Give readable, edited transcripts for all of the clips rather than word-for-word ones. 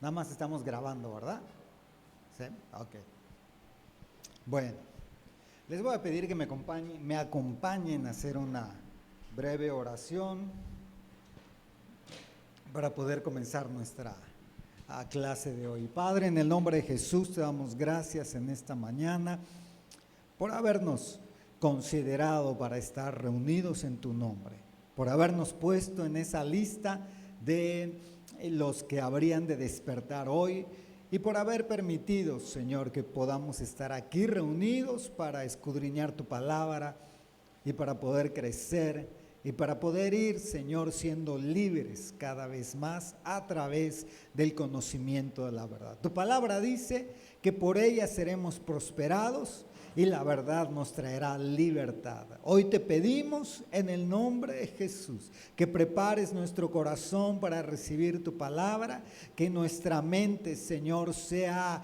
Nada más estamos grabando, ¿verdad? ¿Sí? Ok. Bueno, les voy a pedir que me acompañen a hacer una breve oración para poder comenzar nuestra clase de hoy. Padre, en el nombre de Jesús te damos gracias en esta mañana por habernos considerado para estar reunidos en tu nombre, por habernos puesto en esa lista de los que habrían de despertar hoy y por haber permitido, Señor, que podamos estar aquí reunidos para escudriñar tu palabra y para poder crecer y para poder ir, Señor, siendo libres cada vez más a través del conocimiento de la verdad. Tu palabra dice que por ella seremos prosperados y la verdad nos traerá libertad. Hoy te pedimos en el nombre de Jesús que prepares nuestro corazón para recibir tu palabra, que nuestra mente, Señor, sea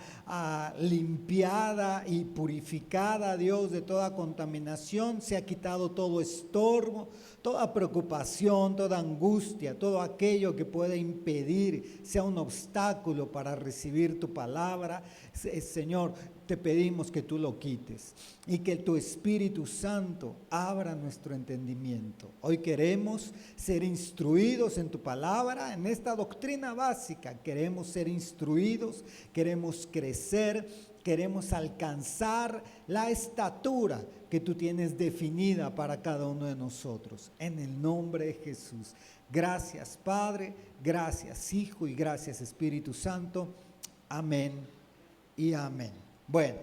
limpiada y purificada, Dios, de toda contaminación, se ha quitado todo estorbo, toda preocupación, toda angustia, todo aquello que puede impedir, sea un obstáculo para recibir tu palabra. Señor, te pedimos que tú lo quites y que tu Espíritu Santo abra nuestro entendimiento. Hoy queremos ser instruidos en tu palabra, en esta doctrina básica. Queremos ser instruidos, queremos crecer, queremos alcanzar la estatura que tú tienes definida para cada uno de nosotros. En el nombre de Jesús. Gracias, Padre, gracias, Hijo, y gracias, Espíritu Santo. Amén y amén. Bueno,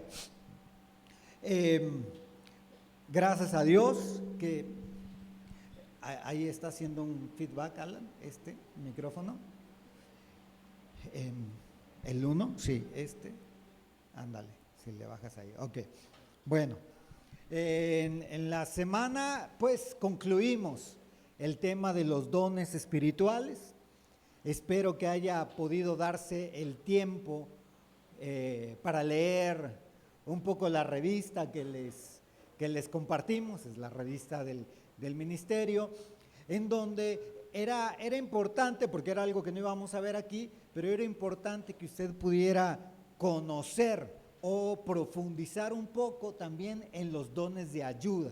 gracias a Dios que ahí está haciendo un feedback, Alan, este micrófono. El 1, sí, ándale, si le bajas ahí, ok. Bueno, en la semana pues concluimos el tema de los dones espirituales. Espero que haya podido darse el tiempo para leer un poco la revista que les compartimos, es la revista del ministerio, en donde era importante, porque era algo que no íbamos a ver aquí, pero era importante que usted pudiera conocer o profundizar un poco también en los dones de ayuda,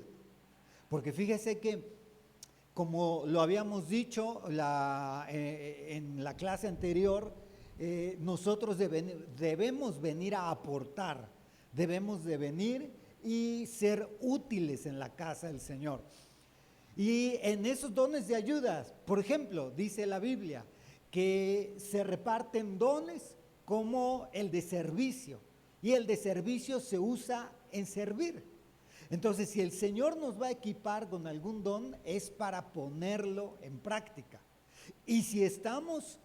porque fíjese que, como lo habíamos dicho en la clase anterior, nosotros debemos venir a aportar, debemos de venir y ser útiles en la casa del Señor. Y en esos dones de ayuda, por ejemplo, dice la Biblia que se reparten dones como el de servicio, y el de servicio se usa en servir. Entonces, si el Señor nos va a equipar con algún don, es para ponerlo en práctica. Y si estamos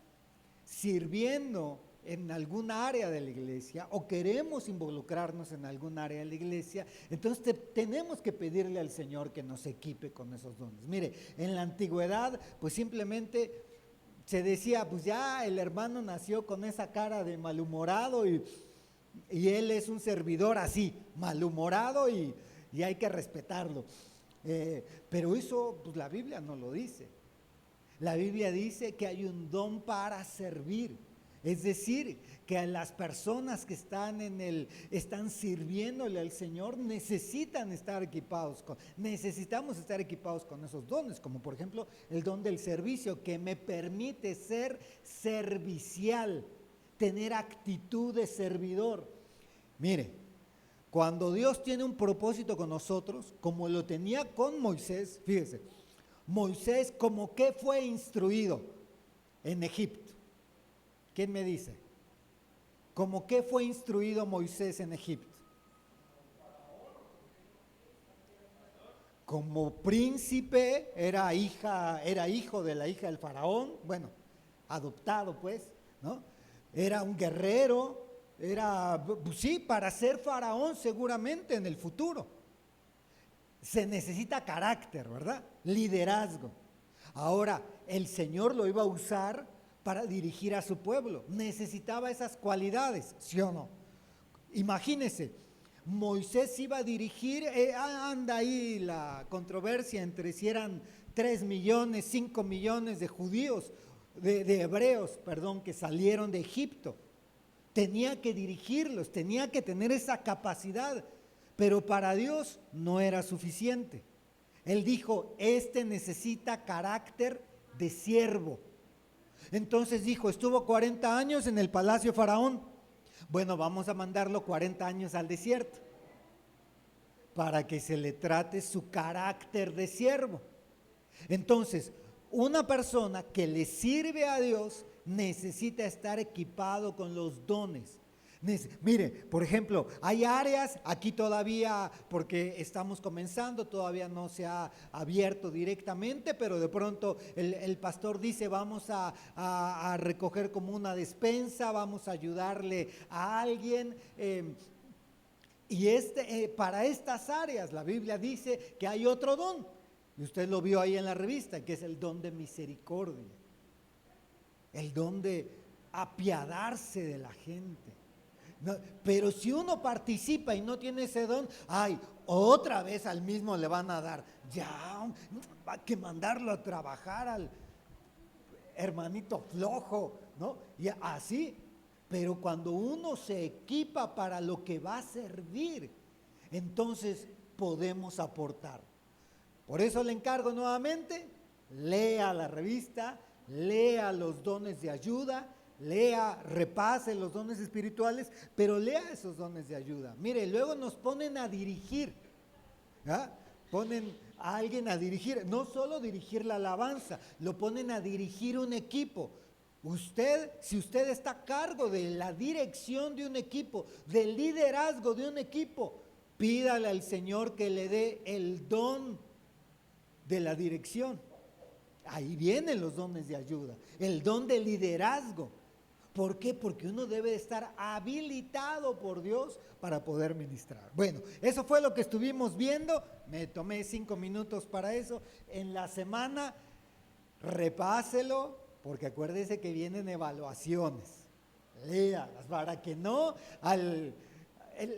sirviendo en alguna área de la iglesia o queremos involucrarnos en algún área de la iglesia, entonces tenemos que pedirle al Señor que nos equipe con esos dones. Mire, en la antigüedad, pues simplemente se decía, pues ya el hermano nació con esa cara de malhumorado y él es un servidor así, malhumorado y hay que respetarlo. Pero eso, pues la Biblia no lo dice. La Biblia dice que hay un don para servir. Es decir, que a las personas que están sirviéndole al Señor necesitamos estar equipados con esos dones, como por ejemplo el don del servicio, que me permite ser servicial, tener actitud de servidor. Mire, cuando Dios tiene un propósito con nosotros, como lo tenía con Moisés, fíjese, Moisés como que fue instruido en Egipto. ¿Quién me dice? ¿Cómo que fue instruido Moisés en Egipto? Como príncipe, era hijo de la hija del faraón, bueno, adoptado pues, ¿no? Era un guerrero, sí, para ser faraón seguramente en el futuro. Se necesita carácter, ¿verdad? Liderazgo. Ahora, el Señor lo iba a usar para dirigir a su pueblo. Necesitaba esas cualidades, ¿sí o no? Imagínese, Moisés iba a dirigir, anda ahí la controversia entre si eran 3 millones, 5 millones de judíos, de hebreos, perdón, que salieron de Egipto. Tenía que dirigirlos, tenía que tener esa capacidad, pero para Dios no era suficiente. Él dijo, este necesita carácter de siervo. Entonces dijo, estuvo 40 años en el palacio de Faraón. Bueno, vamos a mandarlo 40 años al desierto para que se le trate su carácter de siervo. Entonces, una persona que le sirve a Dios necesita estar equipado con los dones. Mire, por ejemplo, hay áreas, aquí todavía, porque estamos comenzando, todavía no se ha abierto directamente, pero de pronto el pastor dice, vamos a recoger como una despensa, vamos a ayudarle a alguien. Y para estas áreas, la Biblia dice que hay otro don, y usted lo vio ahí en la revista, que es el don de misericordia, el don de apiadarse de la gente. No, pero si uno participa y no tiene ese don, ay, otra vez al mismo le van a dar, ya, hay que mandarlo a trabajar al hermanito flojo, ¿no? Y así, pero cuando uno se equipa para lo que va a servir, entonces podemos aportar. Por eso le encargo nuevamente, lea la revista, lea los dones de ayuda, lea, repase los dones espirituales, pero lea esos dones de ayuda. Mire, luego nos ponen a dirigir, ¿ya? Ponen a alguien a dirigir, no solo dirigir la alabanza, lo ponen a dirigir un equipo. Usted, si usted está a cargo de la dirección de un equipo, del liderazgo de un equipo, pídale al Señor que le dé el don de la dirección. Ahí vienen los dones de ayuda, el don de liderazgo. ¿Por qué? Porque uno debe estar habilitado por Dios para poder ministrar. Bueno, eso fue lo que estuvimos viendo. Me tomé 5 minutos para eso. En la semana, repáselo, porque acuérdese que vienen evaluaciones. Léalas para que no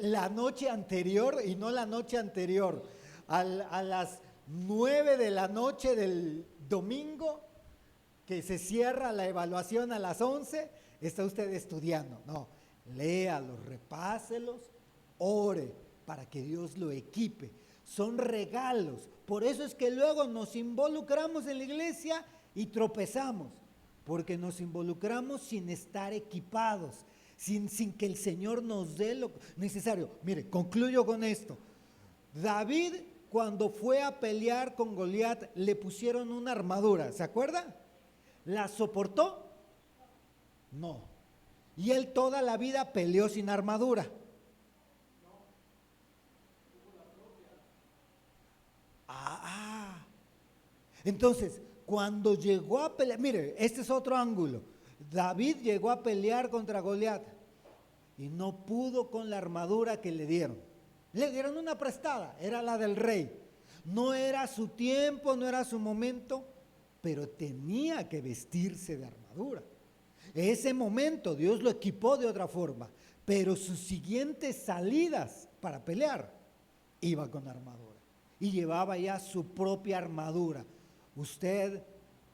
la noche anterior, y no la noche anterior, a las 9 de la noche del domingo, que se cierra la evaluación a las 11, está usted estudiando. No, léalos, repáselos, ore para que Dios lo equipe. Son regalos. Por eso es que luego nos involucramos en la iglesia y tropezamos, porque nos involucramos sin estar equipados, sin que el Señor nos dé lo necesario. Mire, concluyo con esto. David, cuando fue a pelear con Goliat, le pusieron una armadura, ¿se acuerda? ¿La soportó? No. Y él toda la vida peleó sin armadura. Entonces, cuando llegó a pelear, mire, este es otro ángulo. David llegó a pelear contra Goliat y no pudo con la armadura que le dieron. Le dieron una prestada, era la del rey. No era su tiempo, no era su momento, pero tenía que vestirse de armadura. Ese momento Dios lo equipó de otra forma, pero sus siguientes salidas para pelear iba con armadura y llevaba ya su propia armadura. Usted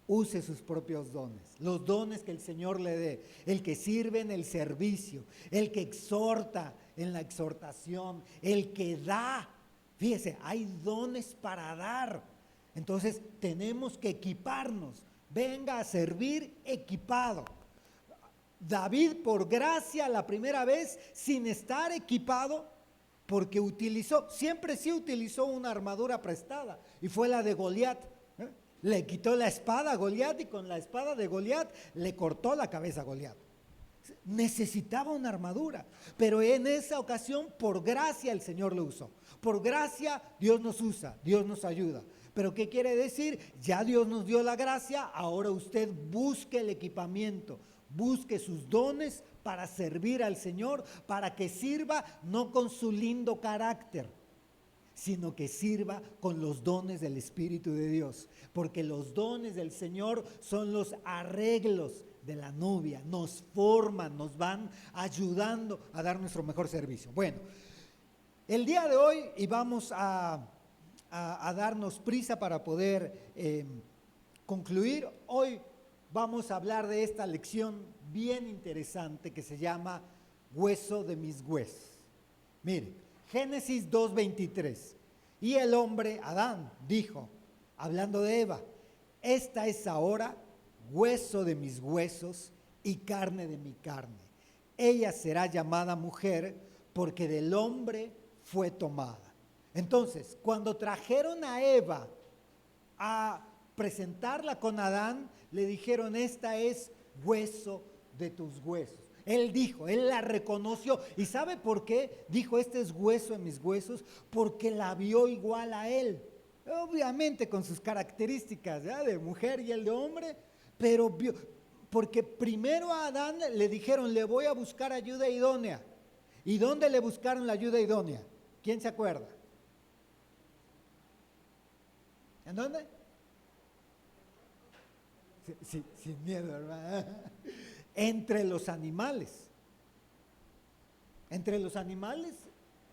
use sus propios dones, los dones que el Señor le dé, el que sirve en el servicio, el que exhorta en la exhortación, el que da. Fíjese, hay dones para dar. Entonces tenemos que equiparnos. Venga a servir equipado. David, por gracia, la primera vez, sin estar equipado, porque siempre sí utilizó una armadura prestada, y fue la de Goliat. Le quitó la espada a Goliat, y con la espada de Goliat le cortó la cabeza a Goliat. Necesitaba una armadura, pero en esa ocasión, por gracia, el Señor lo usó. Por gracia, Dios nos usa, Dios nos ayuda. Pero ¿qué quiere decir? Ya Dios nos dio la gracia, ahora usted busque el equipamiento, busque sus dones para servir al Señor, para que sirva no con su lindo carácter, sino que sirva con los dones del Espíritu de Dios, porque los dones del Señor son los arreglos de la novia, nos forman, nos van ayudando a dar nuestro mejor servicio. Bueno, el día de hoy, y vamos a darnos prisa para poder concluir, hoy vamos a hablar de esta lección bien interesante que se llama hueso de mis huesos. Mire, Génesis 2:23. Y el hombre, Adán, dijo, hablando de Eva, esta es ahora hueso de mis huesos y carne de mi carne. Ella será llamada mujer porque del hombre fue tomada. Entonces, cuando trajeron a Eva a presentarla con Adán, le dijeron, esta es hueso de tus huesos. Él dijo, él la reconoció. ¿Y sabe por qué? Dijo, este es hueso de mis huesos, porque la vio igual a él. Obviamente con sus características, ¿ya?, de mujer y el de hombre, pero vio, porque primero a Adán le dijeron, le voy a buscar ayuda idónea. ¿Y dónde le buscaron la ayuda idónea? ¿Quién se acuerda? ¿En dónde? Sí, sin miedo, hermano. Entre los animales. Entre los animales,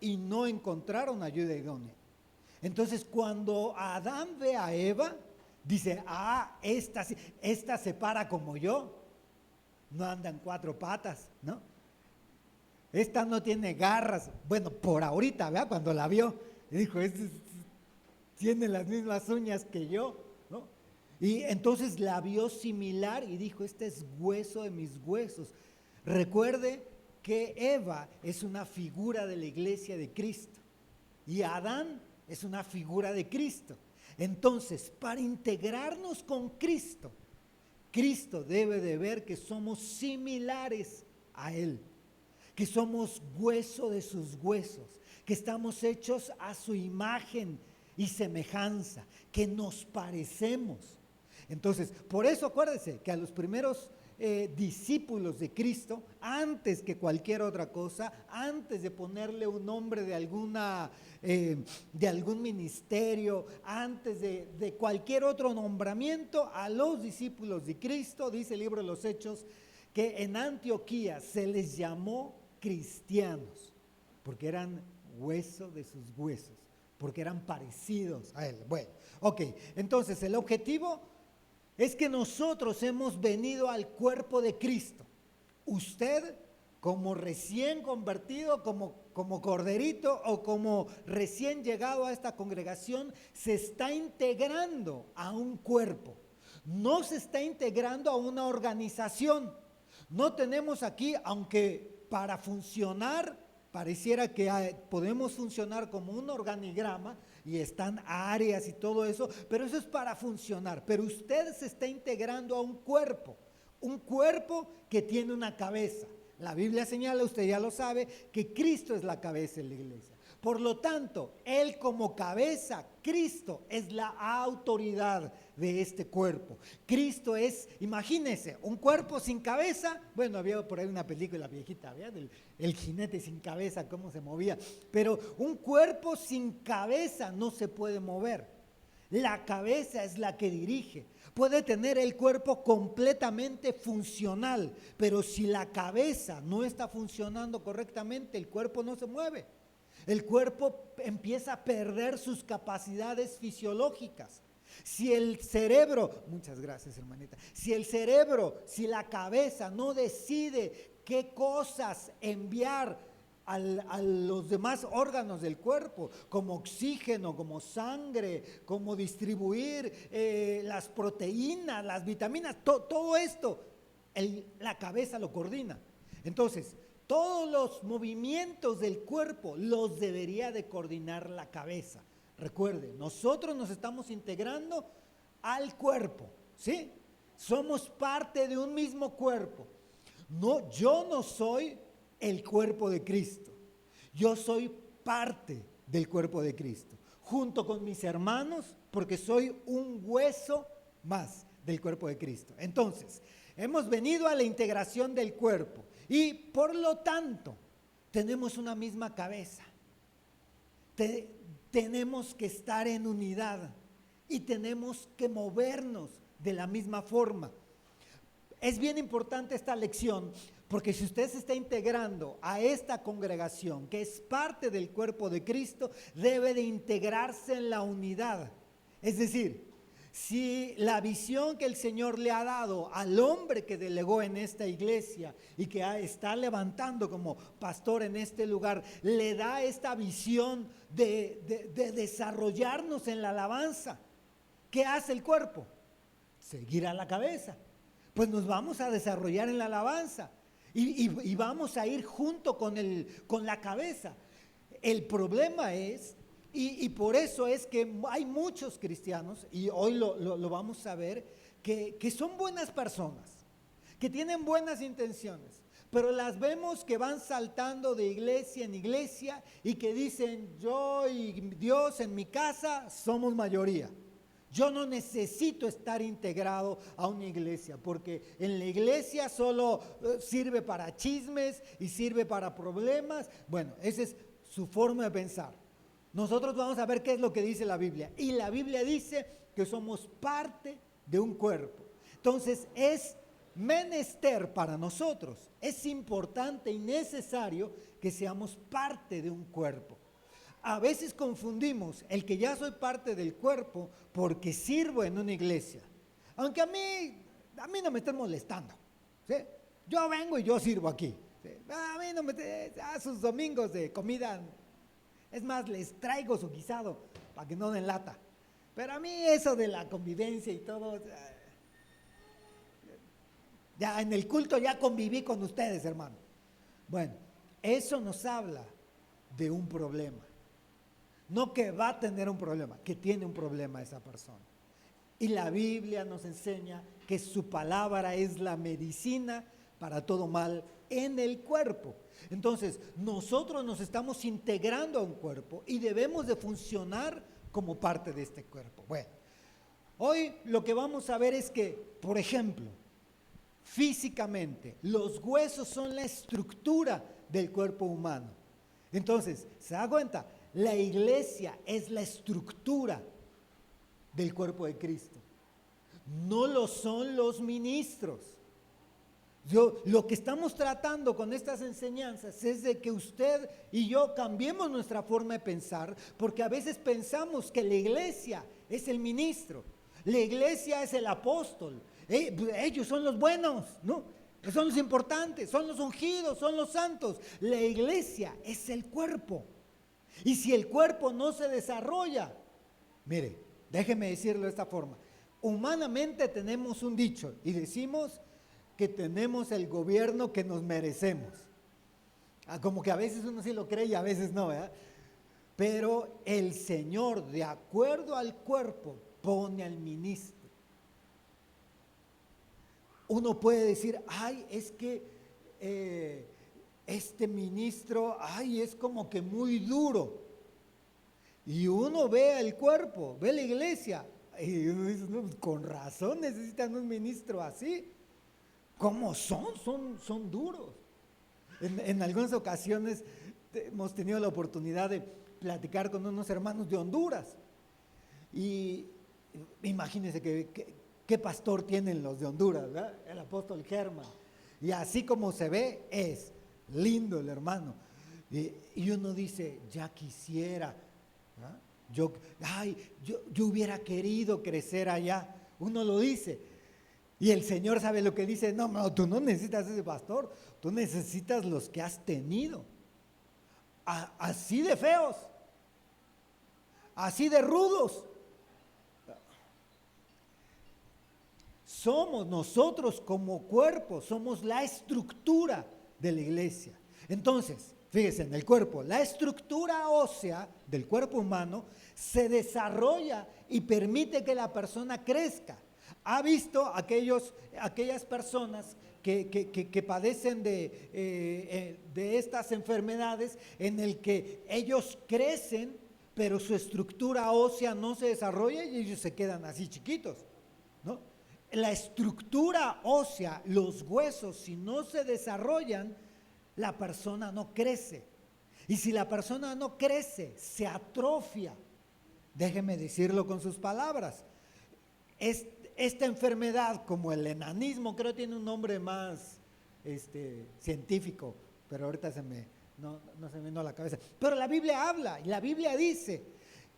y no encontraron ayuda idónea. Entonces, cuando Adán ve a Eva, dice, esta se para como yo. No anda en cuatro patas, ¿no? Esta no tiene garras. Bueno, por ahorita, ¿verdad? Cuando la vio, dijo, tiene las mismas uñas que yo, ¿no? Y entonces la vio similar y dijo, este es hueso de mis huesos. Recuerde que Eva es una figura de la iglesia de Cristo y Adán es una figura de Cristo. Entonces, para integrarnos con Cristo, Cristo debe de ver que somos similares a Él, que somos hueso de sus huesos, que estamos hechos a su imagen y semejanza, que nos parecemos. Entonces, por eso acuérdese que a los primeros discípulos de Cristo, antes que cualquier otra cosa, antes de ponerle un nombre de algún ministerio, antes de cualquier otro nombramiento, a los discípulos de Cristo, dice el libro de los Hechos, que en Antioquía se les llamó cristianos, porque eran hueso de sus huesos, porque eran parecidos a Él. Bueno, ok, entonces el objetivo es que nosotros hemos venido al cuerpo de Cristo. Usted, como recién convertido, como corderito o como recién llegado a esta congregación, se está integrando a un cuerpo. No se está integrando a una organización. No tenemos aquí, aunque para funcionar, pareciera que podemos funcionar como un organigrama, y están áreas y todo eso, pero eso es para funcionar. Pero usted se está integrando a un cuerpo que tiene una cabeza. La Biblia señala, usted ya lo sabe, que Cristo es la cabeza de la iglesia. Por lo tanto, Él como cabeza, Cristo es la autoridad de este cuerpo. Cristo es, imagínense, un cuerpo sin cabeza. Bueno, había por ahí una película viejita, ¿verdad? El jinete sin cabeza, cómo se movía. Pero un cuerpo sin cabeza no se puede mover. La cabeza es la que dirige. Puede tener el cuerpo completamente funcional, pero si la cabeza no está funcionando correctamente, el cuerpo no se mueve. El cuerpo empieza a perder sus capacidades fisiológicas. Si el cerebro, muchas gracias hermanita, si la cabeza no decide qué cosas enviar a los demás órganos del cuerpo, como oxígeno, como sangre, como distribuir las proteínas, las vitaminas, todo esto, la cabeza lo coordina. Entonces, todos los movimientos del cuerpo los debería de coordinar la cabeza. Recuerde, nosotros nos estamos integrando al cuerpo, ¿sí? Somos parte de un mismo cuerpo. No, yo no soy el cuerpo de Cristo. Yo soy parte del cuerpo de Cristo, junto con mis hermanos, porque soy un hueso más del cuerpo de Cristo. Entonces, hemos venido a la integración del cuerpo. Y por lo tanto, tenemos una misma cabeza. Tenemos que estar en unidad y tenemos que movernos de la misma forma. Es bien importante esta lección, porque si usted se está integrando a esta congregación, que es parte del cuerpo de Cristo, debe de integrarse en la unidad. Es decir, si la visión que el Señor le ha dado al hombre que delegó en esta iglesia y que está levantando como pastor en este lugar, le da esta visión de desarrollarnos en la alabanza, ¿qué hace el cuerpo? Seguir a la cabeza. Pues nos vamos a desarrollar en la alabanza y vamos a ir junto con la cabeza. El problema es, y por eso es que hay muchos cristianos, y hoy lo vamos a ver, que son buenas personas, que tienen buenas intenciones, pero las vemos que van saltando de iglesia en iglesia y que dicen, yo y Dios en mi casa somos mayoría. Yo no necesito estar integrado a una iglesia, porque en la iglesia solo sirve para chismes y sirve para problemas. Bueno, esa es su forma de pensar. Nosotros vamos a ver qué es lo que dice la Biblia. Y la Biblia dice que somos parte de un cuerpo. Entonces es menester para nosotros, es importante y necesario que seamos parte de un cuerpo. A veces confundimos el que ya soy parte del cuerpo porque sirvo en una iglesia. Aunque a mí no me estén molestando, ¿sí? Yo vengo y yo sirvo aquí, ¿sí? A mí no me a sus domingos de comida, es más, les traigo su guisado para que no den lata. Pero a mí eso de la convivencia y todo, ya en el culto ya conviví con ustedes, hermano. Bueno, eso nos habla de un problema. No que va a tener un problema, que tiene un problema esa persona. Y la Biblia nos enseña que su palabra es la medicina para todo mal en el cuerpo. Entonces, nosotros nos estamos integrando a un cuerpo y debemos de funcionar como parte de este cuerpo. Bueno, hoy lo que vamos a ver es que, por ejemplo, físicamente, los huesos son la estructura del cuerpo humano. Entonces, ¿se da cuenta? La iglesia es la estructura del cuerpo de Cristo. No lo son los ministros. Lo que estamos tratando con estas enseñanzas es de que usted y yo cambiemos nuestra forma de pensar, porque a veces pensamos que la iglesia es el ministro, la iglesia es el apóstol, ellos son los buenos, ¿no? Son los importantes, son los ungidos, son los santos. La iglesia es el cuerpo. Y si el cuerpo no se desarrolla, mire, déjeme decirlo de esta forma. Humanamente tenemos un dicho y decimos que tenemos el gobierno que nos merecemos. Como que a veces uno sí lo cree y a veces no, ¿verdad? Pero el Señor, de acuerdo al cuerpo, pone al ministro. Uno puede decir, ay, es que este ministro, ay, es como que muy duro. Y uno ve el cuerpo, ve la iglesia, y uno dice, no, con razón necesitan un ministro así. ¿Cómo son? Son duros. En algunas ocasiones hemos tenido la oportunidad de platicar con unos hermanos de Honduras. Y imagínense qué pastor tienen los de Honduras, ¿verdad? El apóstol Germán. Y así como se ve, es lindo el hermano. Y uno dice, ya quisiera, ¿verdad? Yo hubiera querido crecer allá. Uno lo dice. Y el Señor sabe lo que dice. No, tú no necesitas ese pastor, tú necesitas los que has tenido. Así de feos, así de rudos. Somos nosotros como cuerpo, somos la estructura de la iglesia. Entonces, fíjense, en el cuerpo, la estructura ósea del cuerpo humano se desarrolla y permite que la persona crezca. ¿Ha visto aquellas personas que padecen de estas enfermedades en el que ellos crecen, pero su estructura ósea no se desarrolla y ellos se quedan así chiquitos, ¿no? La estructura ósea, los huesos, si no se desarrollan, la persona no crece. Y si la persona no crece, se atrofia. Déjeme decirlo con sus palabras. Esta enfermedad, como el enanismo, creo que tiene un nombre más científico, pero ahorita no se me vino a la cabeza. Pero la Biblia habla, y la Biblia dice,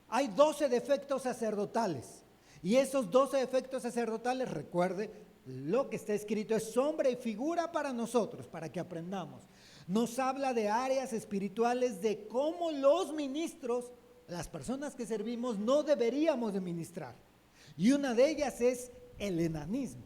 hay 12 defectos sacerdotales. Y esos 12 efectos sacerdotales, recuerde, lo que está escrito es sombra y figura para nosotros, para que aprendamos. Nos habla de áreas espirituales, de cómo los ministros, las personas que servimos, no deberíamos de ministrar. Y una de ellas es el enanismo.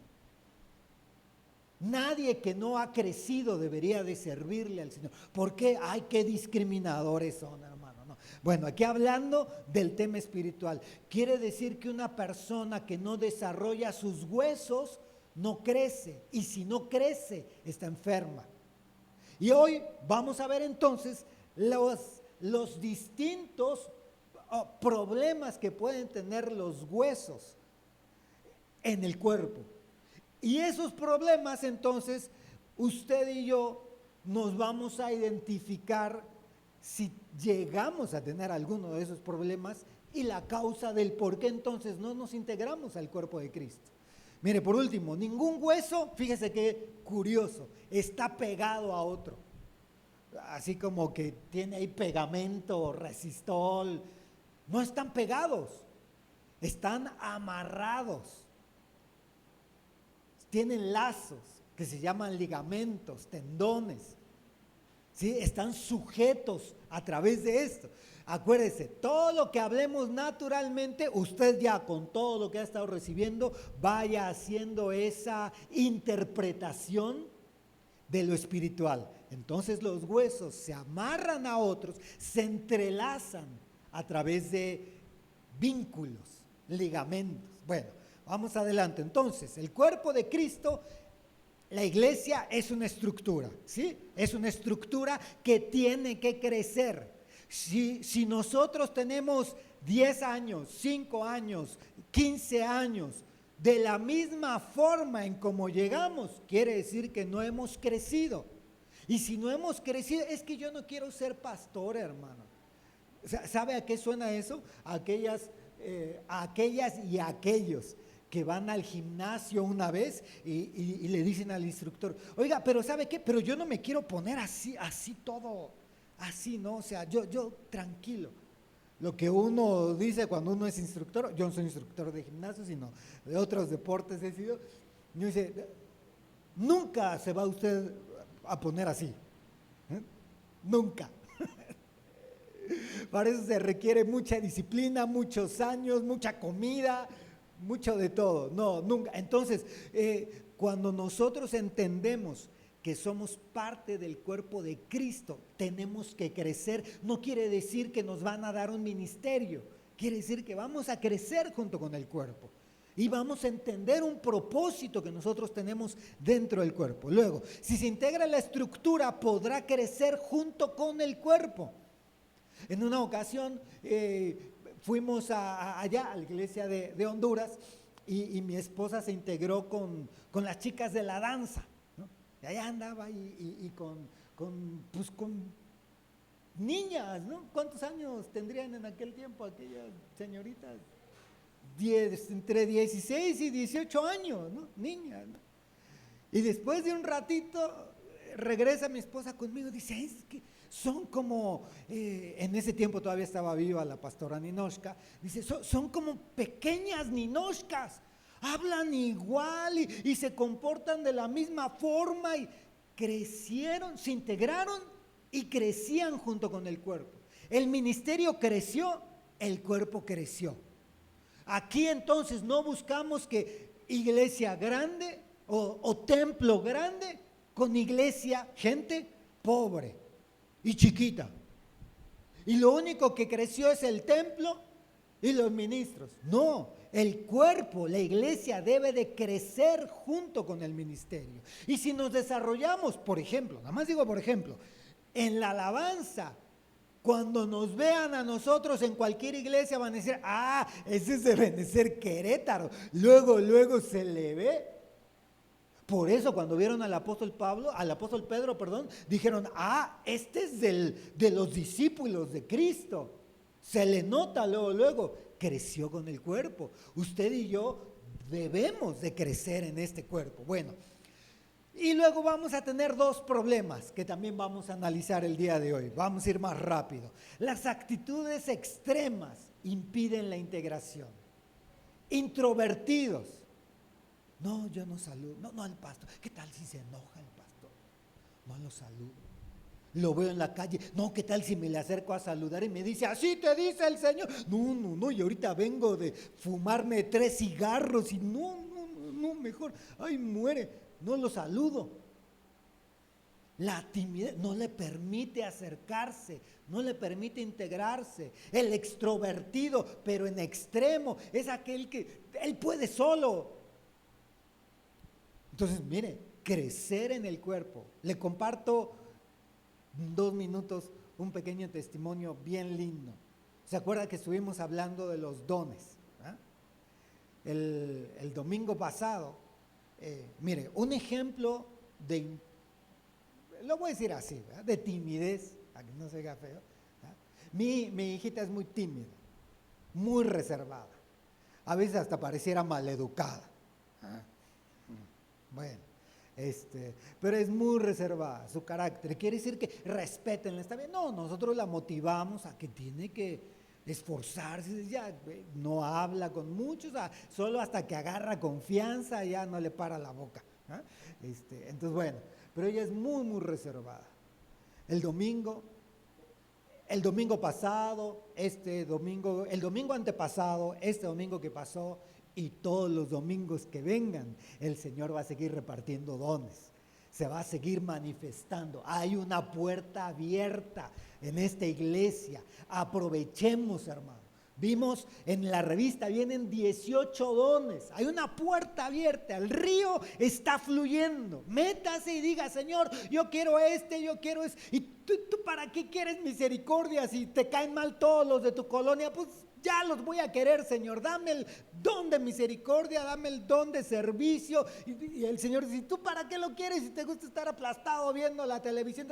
Nadie que no ha crecido debería de servirle al Señor. ¿Por qué? Ay, qué discriminadores son, hermano. No. Bueno, aquí hablando del tema espiritual, quiere decir que una persona que no desarrolla sus huesos no crece. Y si no crece, está enferma. Y hoy vamos a ver entonces los distintos problemas que pueden tener los huesos en el cuerpo. Y esos problemas, entonces, usted y yo nos vamos a identificar si llegamos a tener alguno de esos problemas y la causa del por qué entonces no nos integramos al cuerpo de Cristo. Mire, por último, ningún hueso, fíjese qué curioso, está pegado a otro. Así como que tiene ahí pegamento, resistol. No están pegados, están amarrados. Tienen lazos que se llaman ligamentos, tendones, ¿sí? Están sujetos a través de esto. Acuérdese, todo lo que hablemos naturalmente, usted ya con todo lo que ha estado recibiendo, vaya haciendo esa interpretación de lo espiritual. Entonces los huesos se amarran a otros, se entrelazan a través de vínculos, ligamentos. Bueno, vamos adelante. Entonces, el cuerpo de Cristo, la iglesia es una estructura, ¿sí? Es una estructura que tiene que crecer. Si nosotros tenemos 10 años, 5 años, 15 años, de la misma forma en cómo llegamos, quiere decir que no hemos crecido. Y si no hemos crecido, es que yo no quiero ser pastor, hermano. ¿Sabe a qué suena eso? A aquellas y a aquellos que van al gimnasio una vez y le dicen al instructor, oiga, pero ¿sabe qué? Pero yo no me quiero poner así todo, así, ¿no? O sea, yo tranquilo. Lo que uno dice cuando uno es instructor, yo no soy instructor de gimnasio, sino de otros deportes he sido, uno dice, nunca se va usted a poner así, ¿eh? Nunca. Para eso se requiere mucha disciplina, muchos años, mucha comida, mucho de todo. No, nunca. Entonces, cuando nosotros entendemos que somos parte del cuerpo de Cristo, tenemos que crecer. No quiere decir que nos van a dar un ministerio, quiere decir que vamos a crecer junto con el cuerpo y vamos a entender un propósito que nosotros tenemos dentro del cuerpo. Luego, si se integra la estructura, podrá crecer junto con el cuerpo. En una ocasión fuimos allá a la iglesia de Honduras y mi esposa se integró con las chicas de la danza, ¿no? Y allá andaba y con niñas, ¿no? ¿Cuántos años tendrían en aquel tiempo aquellas señoritas? Entre 16 y 18 años, ¿no? Niñas, ¿no? Y después de un ratito regresa mi esposa conmigo y dice, es que son como, en ese tiempo todavía estaba viva la pastora Ninoshka, dice, son como pequeñas ninoshkas, hablan igual y se comportan de la misma forma y crecieron, se integraron y crecían junto con el cuerpo. El ministerio creció, el cuerpo creció. Aquí entonces no buscamos que iglesia grande o templo grande con iglesia, gente pobre y chiquita. Y lo único que creció es el templo y los ministros. No, el cuerpo, la iglesia debe de crecer junto con el ministerio. Y si nos desarrollamos, por ejemplo, nada más digo por ejemplo, en la alabanza, cuando nos vean a nosotros en cualquier iglesia van a decir, ese es de Benecer Querétaro. Luego se le ve. Por eso cuando vieron al apóstol Pedro, dijeron, este es de los discípulos de Cristo. Se le nota luego, creció con el cuerpo. Usted y yo debemos de crecer en este cuerpo. Bueno, y luego vamos a tener dos problemas que también vamos a analizar el día de hoy. Vamos a ir más rápido. Las actitudes extremas impiden la integración. introvertidos. No, yo no saludo. No, no al pastor. ¿Qué tal si se enoja el pastor? No lo saludo. Lo veo en la calle. No, ¿qué tal si me le acerco a saludar y me dice, así te dice el Señor? No, no, no, y ahorita vengo de fumarme 3 cigarros y no, no, no, no, mejor, ay, muere. No lo saludo. La timidez no le permite acercarse, no le permite integrarse. El extrovertido, pero en extremo, es aquel que él puede solo. Entonces, mire, crecer en el cuerpo. Le comparto 2 minutos un pequeño testimonio bien lindo. ¿Se acuerda que estuvimos hablando de los dones? El domingo pasado, mire, un ejemplo de, lo voy a decir así, ¿verdad?, de timidez, para que no se haga feo. Mi hijita es muy tímida, muy reservada, a veces hasta pareciera maleducada. Bueno, pero es muy reservada, su carácter. Quiere decir que respétenla, está bien. No, nosotros la motivamos a que tiene que esforzarse, ya no habla con muchos, solo hasta que agarra confianza ya no le para la boca. Entonces, bueno, pero ella es muy, muy reservada. El domingo pasado, el domingo antepasado, este domingo que pasó y todos los domingos que vengan, el Señor va a seguir repartiendo dones, se va a seguir manifestando. Hay una puerta abierta en esta iglesia, aprovechemos, hermano. Vimos en la revista, vienen 18 dones, hay una puerta abierta, el río está fluyendo. Métase y diga, Señor, yo quiero yo quiero eso. ¿Y tú para qué quieres misericordia? Si te caen mal todos los de tu colonia, pues ya los voy a querer, Señor. Dame el don de misericordia, dame el don de servicio. Y el Señor dice, ¿tú para qué lo quieres? Si te gusta estar aplastado viendo la televisión,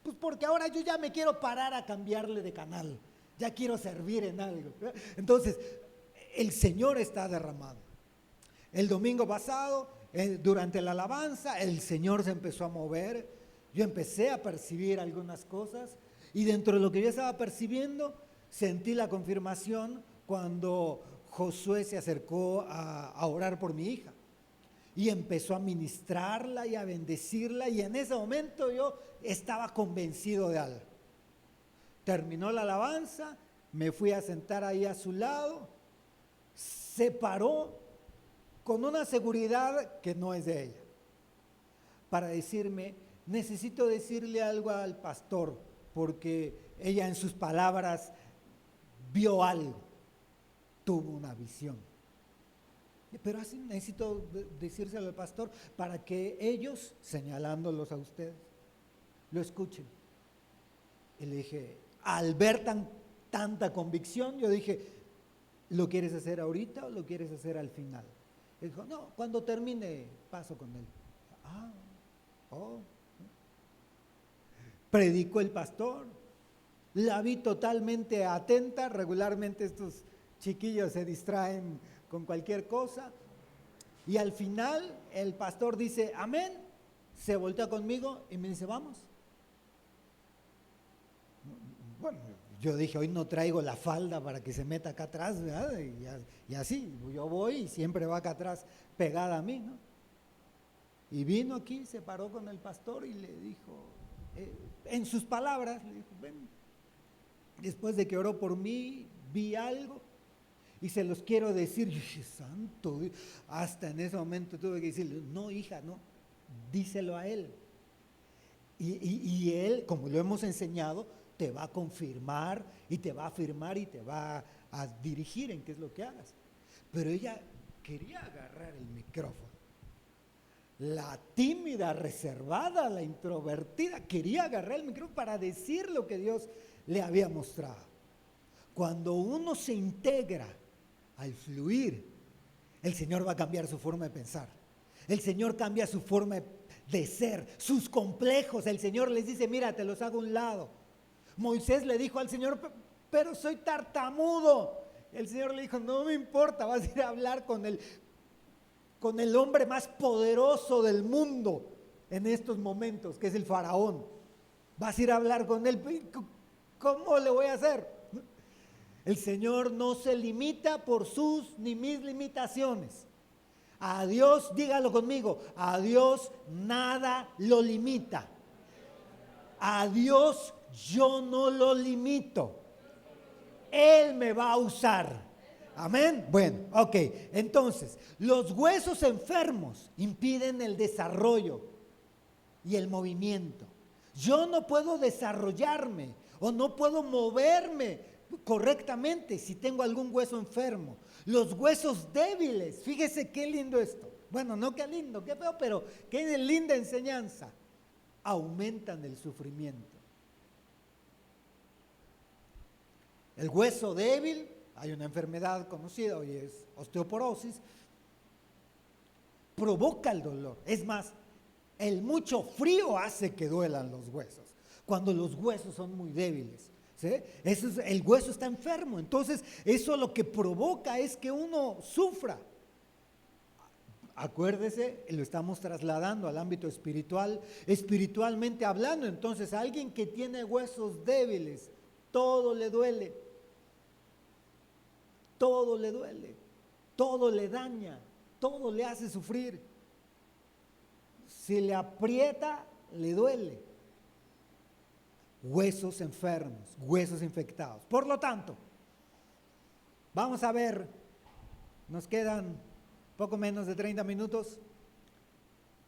pues porque ahora yo ya me quiero parar a cambiarle de canal. Ya quiero servir en algo. Entonces, el Señor está derramado. El domingo pasado, durante la alabanza, el Señor se empezó a mover. Yo empecé a percibir algunas cosas y dentro de lo que yo estaba percibiendo, sentí la confirmación cuando Josué se acercó a orar por mi hija y empezó a ministrarla y a bendecirla, y en ese momento yo estaba convencido de algo. Terminó la alabanza, me fui a sentar ahí a su lado, se paró con una seguridad que no es de ella, para decirme, necesito decirle algo al pastor, porque ella en sus palabras vio algo, tuvo una visión. Pero así necesito decírselo al pastor para que ellos, señalándolos a ustedes, lo escuchen. Y le dije, al ver tanta convicción, yo dije, ¿lo quieres hacer ahorita o lo quieres hacer al final? Él dijo, no, cuando termine paso con él. Predicó el pastor, la vi totalmente atenta. Regularmente estos chiquillos se distraen con cualquier cosa, y al final el pastor dice, amén, se voltea conmigo y me dice, vamos. Bueno, yo dije, hoy no traigo la falda para que se meta acá atrás, ¿verdad? Y así, yo voy y siempre va acá atrás pegada a mí, ¿no? Y vino aquí, se paró con el pastor y le dijo, en sus palabras, le dijo, ven, después de que oró por mí, vi algo y se los quiero decir. Yo dije, santo Dios. Hasta en ese momento tuve que decirle, no, hija, no, díselo a él. Y él, como lo hemos enseñado, te va a confirmar y te va a afirmar y te va a dirigir en qué es lo que hagas. Pero ella quería agarrar el micrófono. La tímida, reservada, la introvertida, quería agarrar el micrófono para decir lo que Dios le había mostrado. Cuando uno se integra al fluir, el Señor va a cambiar su forma de pensar. El Señor cambia su forma de ser, sus complejos. El Señor les dice, mira, te los hago a un lado. Moisés le dijo al Señor, pero soy tartamudo. El Señor le dijo, no me importa, vas a ir a hablar con el hombre más poderoso del mundo en estos momentos, que es el faraón. Vas a ir a hablar con él. ¿Cómo le voy a hacer? El Señor no se limita por sus ni mis limitaciones. A Dios, dígalo conmigo, a Dios nada lo limita. A Dios yo no lo limito. Él me va a usar. Amén. Bueno, ok. Entonces, los huesos enfermos impiden el desarrollo y el movimiento. Yo no puedo desarrollarme o no puedo moverme correctamente si tengo algún hueso enfermo. Los huesos débiles, fíjese qué lindo esto. Bueno, no qué lindo, qué feo, pero qué linda enseñanza. Aumentan el sufrimiento. El hueso débil, hay una enfermedad conocida, hoy es osteoporosis, provoca el dolor. Es más, el mucho frío hace que duelan los huesos, cuando los huesos son muy débiles. ¿Sí? El hueso está enfermo, entonces eso lo que provoca es que uno sufra. Acuérdese, lo estamos trasladando al ámbito espiritual, espiritualmente hablando. Entonces, a alguien que tiene huesos débiles, todo le duele, todo le duele, todo le daña, todo le hace sufrir. Si le aprieta, le duele. Huesos enfermos, huesos infectados. Por lo tanto, vamos a ver, nos quedan poco menos de 30 minutos,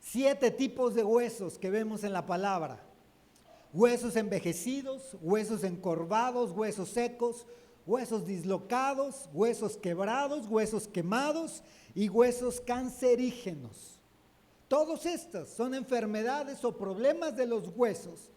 7 tipos de huesos que vemos en la palabra. Huesos envejecidos, huesos encorvados, huesos secos, huesos dislocados, huesos quebrados, huesos quemados y huesos cancerígenos. Todos estos son enfermedades o problemas de los huesos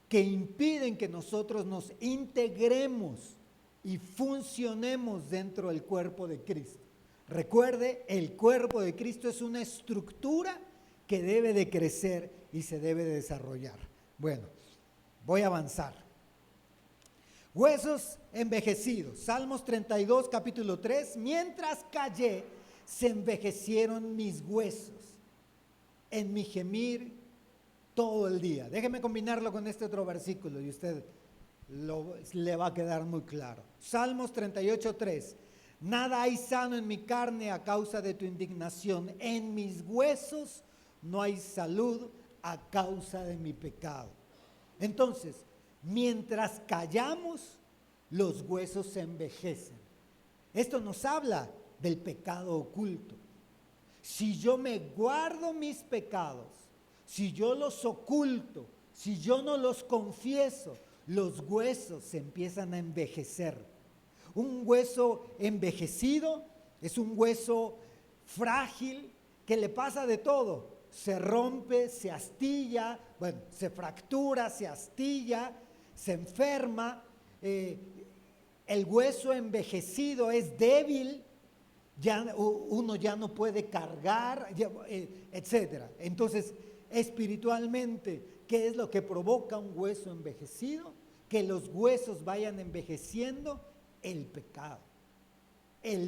que impiden que nosotros nos integremos y funcionemos dentro del cuerpo de Cristo. Recuerde, el cuerpo de Cristo es una estructura que debe de crecer y se debe de desarrollar. Bueno, voy a avanzar. Huesos envejecidos. Salmos 32, capítulo 3. Mientras callé, se envejecieron mis huesos en mi gemir todo el día. Déjeme combinarlo con este otro versículo y usted le va a quedar muy claro. Salmos 38, 3. Nada hay sano en mi carne a causa de tu indignación. En mis huesos no hay salud a causa de mi pecado. Entonces, mientras callamos, los huesos se envejecen. Esto nos habla del pecado oculto. Si yo me guardo mis pecados, si yo los oculto, si yo no los confieso, los huesos se empiezan a envejecer. Un hueso envejecido es un hueso frágil que le pasa de todo. Se rompe, se astilla, bueno, se fractura, se astilla, se enferma. El hueso envejecido es débil, uno ya no puede cargar, etcétera. Entonces, espiritualmente, ¿qué es lo que provoca un hueso envejecido? Que los huesos vayan envejeciendo. El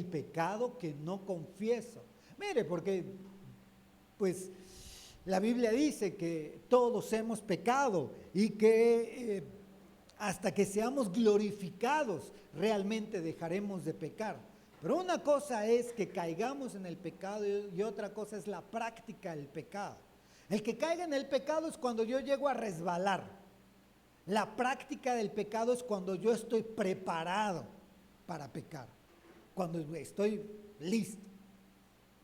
pecado que no confieso. Mire, porque pues la Biblia dice que todos hemos pecado y que hasta que seamos glorificados realmente dejaremos de pecar. Pero una cosa es que caigamos en el pecado y otra cosa es la práctica del pecado. El que caiga en el pecado es cuando yo llego a resbalar. La práctica del pecado es cuando yo estoy preparado para pecar, cuando estoy listo.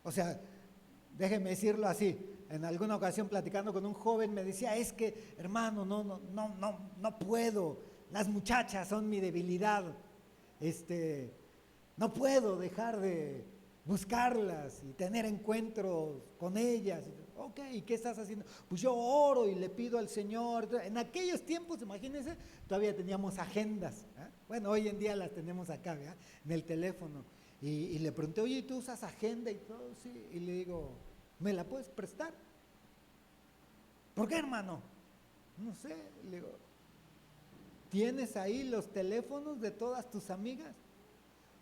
O sea, déjeme decirlo así, en alguna ocasión platicando con un joven me decía, es que hermano, no puedo, las muchachas son mi debilidad, no puedo dejar de buscarlas y tener encuentros con ellas. Ok, ¿y qué estás haciendo? Pues yo oro y le pido al Señor. En aquellos tiempos, imagínense, todavía teníamos agendas. Bueno, hoy en día las tenemos acá, ¿verdad? En el teléfono. Y le pregunté, oye, ¿tú usas agenda y todo? Sí. Y le digo, ¿me la puedes prestar? ¿Por qué, hermano? No sé. Le digo, ¿tienes ahí los teléfonos de todas tus amigas?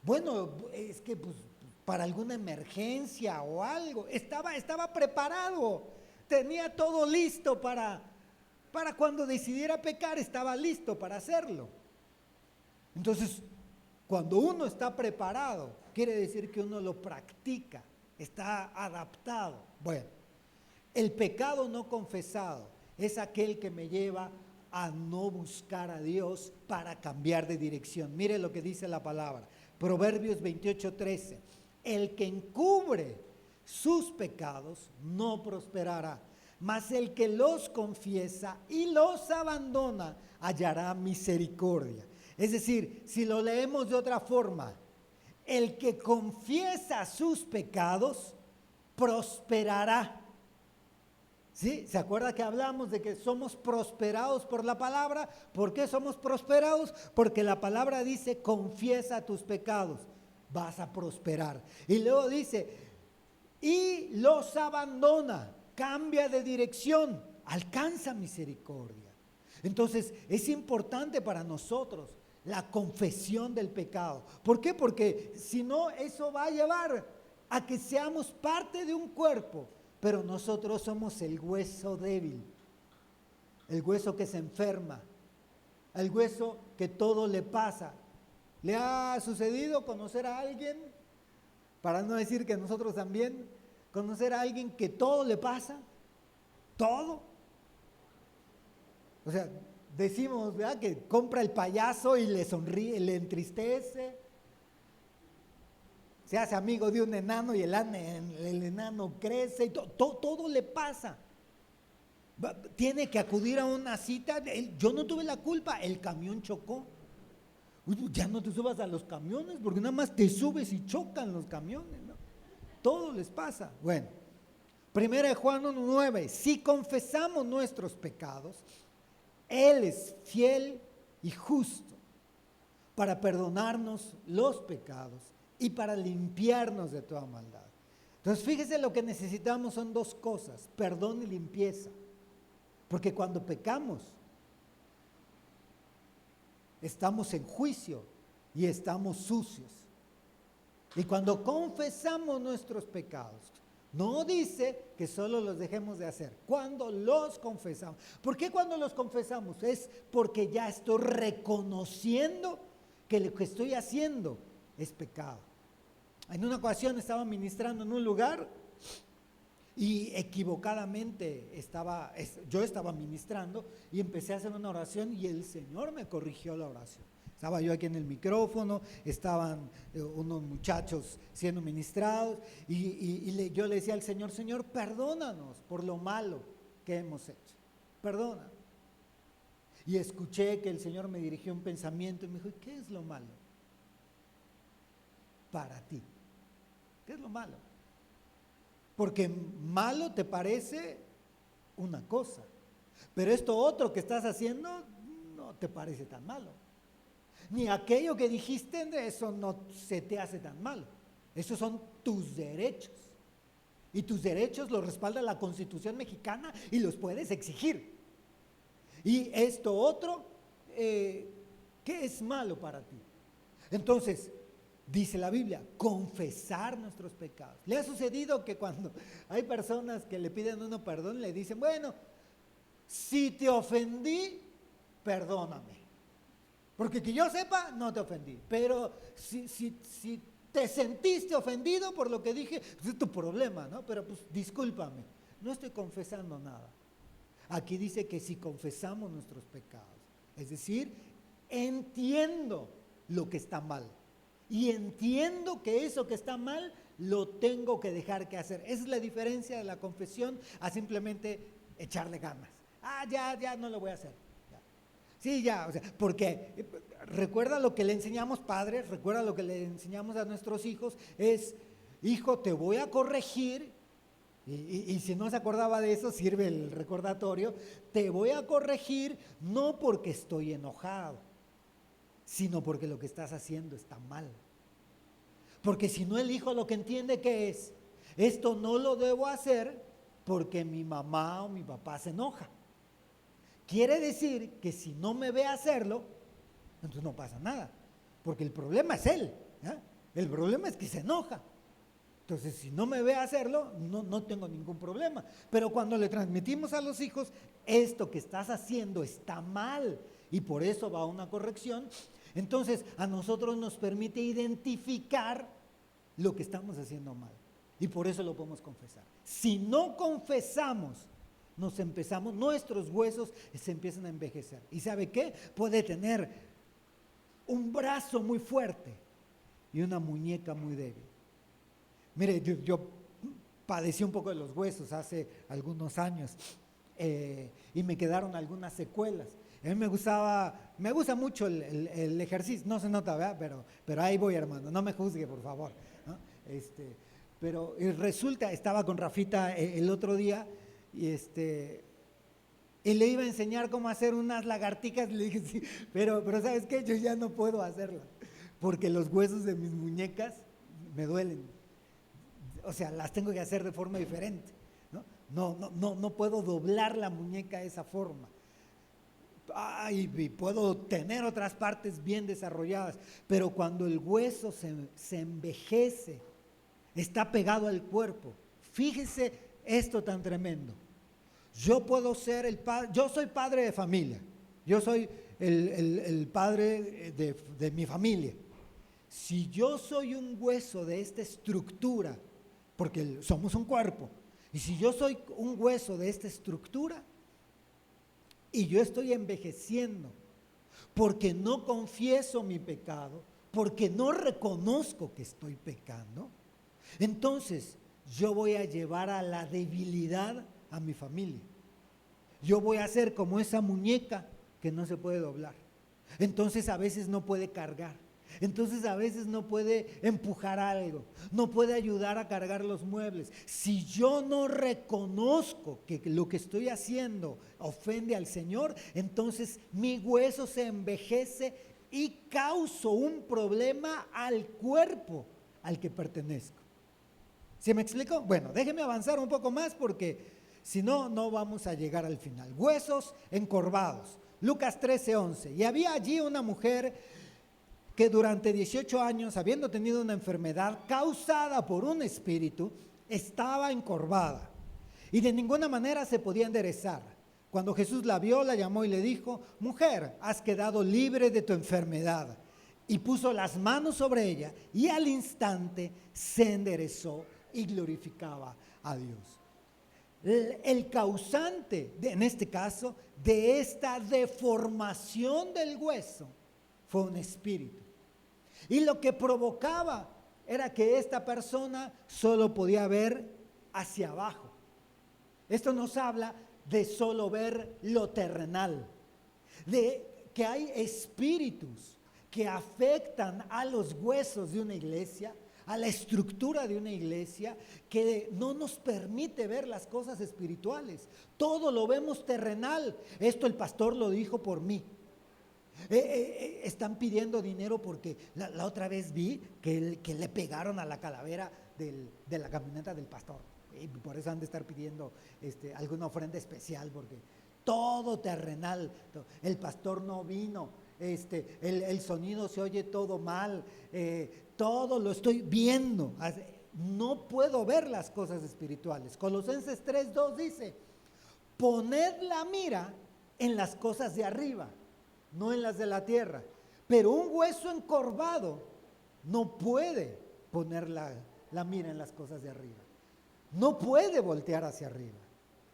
Bueno, es que pues para alguna emergencia o algo. Estaba preparado, tenía todo listo para cuando decidiera pecar, estaba listo para hacerlo. Entonces, Cuando uno está preparado, quiere decir que uno lo practica, está adaptado. Bueno, el pecado no confesado es aquel que me lleva a no buscar a Dios para cambiar de dirección. Mire lo que dice la palabra, Proverbios 28:13. El que encubre sus pecados no prosperará, mas el que los confiesa y los abandona hallará misericordia. Es decir, si lo leemos de otra forma, el que confiesa sus pecados prosperará. ¿Sí? ¿Se acuerda que hablamos de que somos prosperados por la palabra? ¿Por qué somos prosperados? Porque la palabra dice, confiesa tus pecados, vas a prosperar. Y luego dice, y los abandona, cambia de dirección, alcanza misericordia. Entonces, es importante para nosotros la confesión del pecado. ¿Por qué? Porque si no, eso va a llevar a que seamos parte de un cuerpo, pero nosotros somos el hueso débil, el hueso que se enferma, el hueso que todo le pasa. ¿Le ha sucedido conocer a alguien, para no decir que nosotros también, conocer a alguien que todo le pasa? Todo. O sea, decimos, ¿verdad?, que compra el payaso y le sonríe, le entristece. Se hace amigo de un enano y el enano crece y todo le pasa. Tiene que acudir a una cita. Yo no tuve la culpa, el camión chocó. Ya no te subas a los camiones porque nada más te subes y chocan los camiones, ¿no? Todo les pasa. Bueno, 1 Juan 1:9, si confesamos nuestros pecados, Él es fiel y justo para perdonarnos los pecados y para limpiarnos de toda maldad. Entonces, fíjese, lo que necesitamos son dos cosas, perdón y limpieza. Porque cuando pecamos, estamos en juicio y estamos sucios. Y cuando confesamos nuestros pecados, no dice que solo los dejemos de hacer, cuando los confesamos. ¿Por qué cuando los confesamos? Es porque ya estoy reconociendo que lo que estoy haciendo es pecado. En una ocasión estaba ministrando en un lugar y equivocadamente yo estaba ministrando y empecé a hacer una oración y el Señor me corrigió la oración. Estaba yo aquí en el micrófono, estaban unos muchachos siendo ministrados y yo le decía al Señor, Señor, perdónanos por lo malo que hemos hecho, perdona. Y escuché que el Señor me dirigió un pensamiento y me dijo, ¿qué es lo malo para ti? ¿Qué es lo malo? Porque malo te parece una cosa, pero esto otro que estás haciendo no te parece tan malo. Ni aquello que dijiste, eso no se te hace tan malo. Esos son tus derechos. Y tus derechos los respalda la Constitución mexicana y los puedes exigir. Y esto otro, ¿qué es malo para ti? Entonces, dice la Biblia, confesar nuestros pecados. ¿Le ha sucedido que cuando hay personas que le piden a uno perdón, le dicen, bueno, si te ofendí, perdóname? Porque que yo sepa, no te ofendí. Pero si te sentiste ofendido por lo que dije, pues es tu problema, ¿no? Pero pues discúlpame, no estoy confesando nada. Aquí dice que si confesamos nuestros pecados, es decir, entiendo lo que está mal. Y entiendo que eso que está mal lo tengo que dejar que hacer. Esa es la diferencia de la confesión a simplemente echarle ganas. Ya no lo voy a hacer. Ya. Sí, ya, o sea, porque recuerda lo que le enseñamos padres, recuerda lo que le enseñamos a nuestros hijos, es, hijo, te voy a corregir, y si no se acordaba de eso, sirve el recordatorio, te voy a corregir no porque estoy enojado, sino porque lo que estás haciendo está mal. Porque si no, el hijo lo que entiende que es, esto no lo debo hacer porque mi mamá o mi papá se enoja. Quiere decir que si no me ve hacerlo, entonces no pasa nada, porque el problema es él, ¿eh? El problema es que se enoja. Entonces, si no me ve hacerlo, no tengo ningún problema. Pero cuando le transmitimos a los hijos, esto que estás haciendo está mal, y por eso va a una corrección, Entonces, a nosotros nos permite identificar lo que estamos haciendo mal. Y por eso lo podemos confesar. Si no confesamos, nuestros huesos se empiezan a envejecer. ¿Y sabe qué? Puede tener un brazo muy fuerte y una muñeca muy débil. Mire, yo padecí un poco de los huesos hace algunos años y me quedaron algunas secuelas. A mí me gusta mucho el ejercicio, no se nota, ¿verdad? Pero ahí voy, hermano, no me juzgue, por favor, ¿no? Pero resulta, estaba con Rafita el otro día y le iba a enseñar cómo hacer unas lagartijas, le dije, sí, pero ¿sabes qué? Yo ya no puedo hacerlas, porque los huesos de mis muñecas me duelen, o sea, las tengo que hacer de forma diferente, no puedo doblar la muñeca de esa forma. Y puedo tener otras partes bien desarrolladas, pero cuando el hueso se envejece, está pegado al cuerpo. Fíjese esto tan tremendo. Yo puedo ser yo soy padre de familia, yo soy el padre de mi familia. Si yo soy un hueso de esta estructura, porque somos un cuerpo, y si yo soy un hueso de esta estructura, y yo estoy envejeciendo, porque no confieso mi pecado, porque no reconozco que estoy pecando, entonces yo voy a llevar a la debilidad a mi familia. Yo voy a ser como esa muñeca que no se puede doblar. Entonces a veces no puede cargar. Entonces a veces no puede empujar algo, no puede ayudar a cargar los muebles. Si yo no reconozco que lo que estoy haciendo ofende al Señor, entonces mi hueso se envejece y causo un problema al cuerpo al que pertenezco. ¿Sí me explico? Bueno, déjeme avanzar un poco más porque si no, no vamos a llegar al final. Huesos encorvados. Lucas 13:11. Y había allí una mujer que durante 18 años, habiendo tenido una enfermedad causada por un espíritu, estaba encorvada y de ninguna manera se podía enderezar. Cuando Jesús la vio, la llamó y le dijo: mujer, has quedado libre de tu enfermedad. Y puso las manos sobre ella y al instante se enderezó y glorificaba a Dios. El causante, en este caso, de esta deformación del hueso fue un espíritu. Y lo que provocaba era que esta persona solo podía ver hacia abajo. Esto nos habla de solo ver lo terrenal, de que hay espíritus que afectan a los huesos de una iglesia, a la estructura de una iglesia, que no nos permite ver las cosas espirituales. Todo lo vemos terrenal. Esto el pastor lo dijo por mí. Están pidiendo dinero porque la otra vez vi que le pegaron a la calavera de la camioneta del pastor. Y por eso han de estar pidiendo alguna ofrenda especial, porque todo terrenal. El pastor no vino, el sonido se oye todo mal, todo lo estoy viendo. No puedo ver las cosas espirituales. Colosenses 3:2 dice: poned la mira en las cosas de arriba, no en las de la tierra. Pero un hueso encorvado no puede poner la mira en las cosas de arriba. No puede voltear hacia arriba.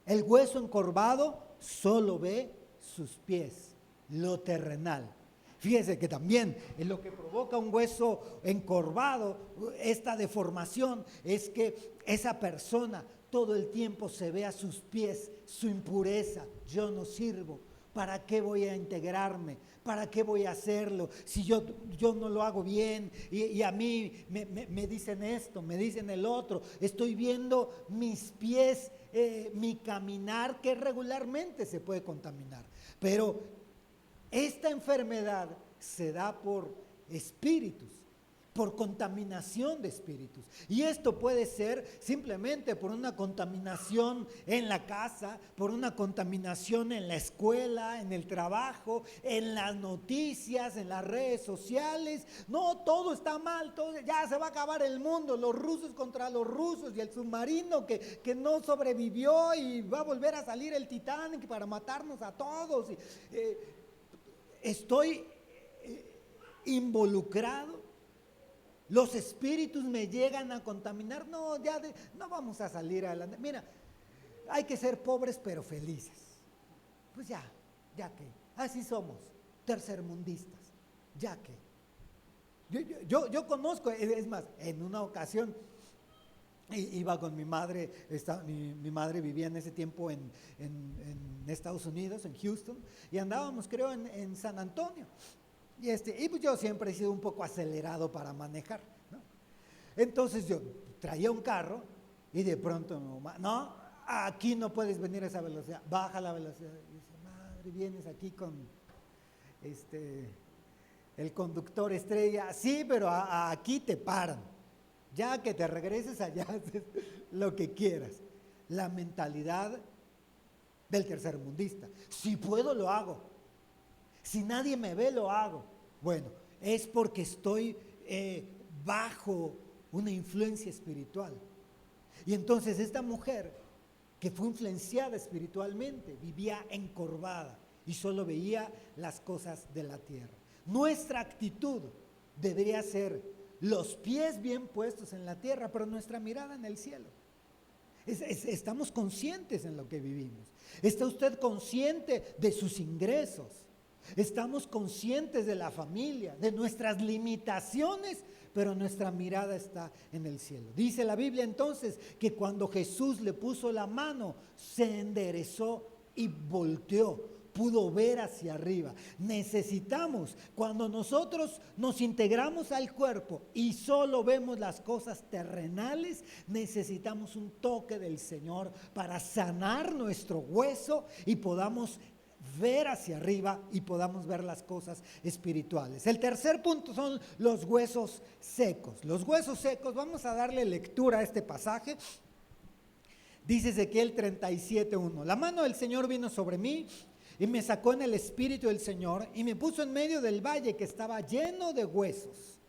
El hueso encorvado solo ve sus pies, lo terrenal. Fíjese que también en lo que provoca un hueso encorvado, esta deformación, es que esa persona todo el tiempo se ve a sus pies, su impureza. Yo no sirvo. ¿Para qué voy a integrarme? ¿Para qué voy a hacerlo? Si yo no lo hago bien y a mí me dicen esto, me dicen el otro. Estoy viendo mis pies, mi caminar, que regularmente se puede contaminar. Pero esta enfermedad se da por espíritus, por contaminación de espíritus. Y esto puede ser simplemente por una contaminación en la casa, por una contaminación en la escuela, en el trabajo, en las noticias, en las redes sociales. No, todo está mal, ya se va a acabar el mundo, los rusos contra los rusos y el submarino que no sobrevivió y va a volver a salir el Titanic para matarnos a todos. Estoy involucrado, los espíritus me llegan a contaminar, no, no vamos a salir adelante. Mira, hay que ser pobres pero felices. Pues ya que, así somos, tercermundistas, ya que. Yo conozco, es más, en una ocasión iba con mi madre, mi madre vivía en ese tiempo en Estados Unidos, en Houston, y andábamos creo en San Antonio. Y pues yo siempre he sido un poco acelerado para manejar, ¿no? Entonces yo traía un carro y de pronto mi mamá, no, aquí no puedes venir a esa velocidad, baja la velocidad. Y dice, madre, vienes aquí con el conductor estrella, sí, pero aquí te paran, ya que te regreses allá, haces lo que quieras. La mentalidad del tercermundista, si puedo lo hago. Si nadie me ve, lo hago. Bueno, es porque estoy bajo una influencia espiritual. Y entonces esta mujer, que fue influenciada espiritualmente, vivía encorvada y solo veía las cosas de la tierra. Nuestra actitud debería ser los pies bien puestos en la tierra, pero nuestra mirada en el cielo. Estamos conscientes en lo que vivimos. ¿Está usted consciente de sus ingresos? Estamos conscientes de la familia, de nuestras limitaciones, pero nuestra mirada está en el cielo. Dice la Biblia entonces que cuando Jesús le puso la mano, se enderezó y volteó, pudo ver hacia arriba. Necesitamos, cuando nosotros nos integramos al cuerpo y solo vemos las cosas terrenales, necesitamos un toque del Señor para sanar nuestro hueso y podamos ver hacia arriba y podamos ver las cosas espirituales. El tercer punto son los huesos secos. Los huesos secos, vamos a darle lectura a este pasaje. Dice Ezequiel 37:1. La mano del Señor vino sobre mí y me sacó en el espíritu del Señor y me puso en medio del valle que estaba lleno de huesos.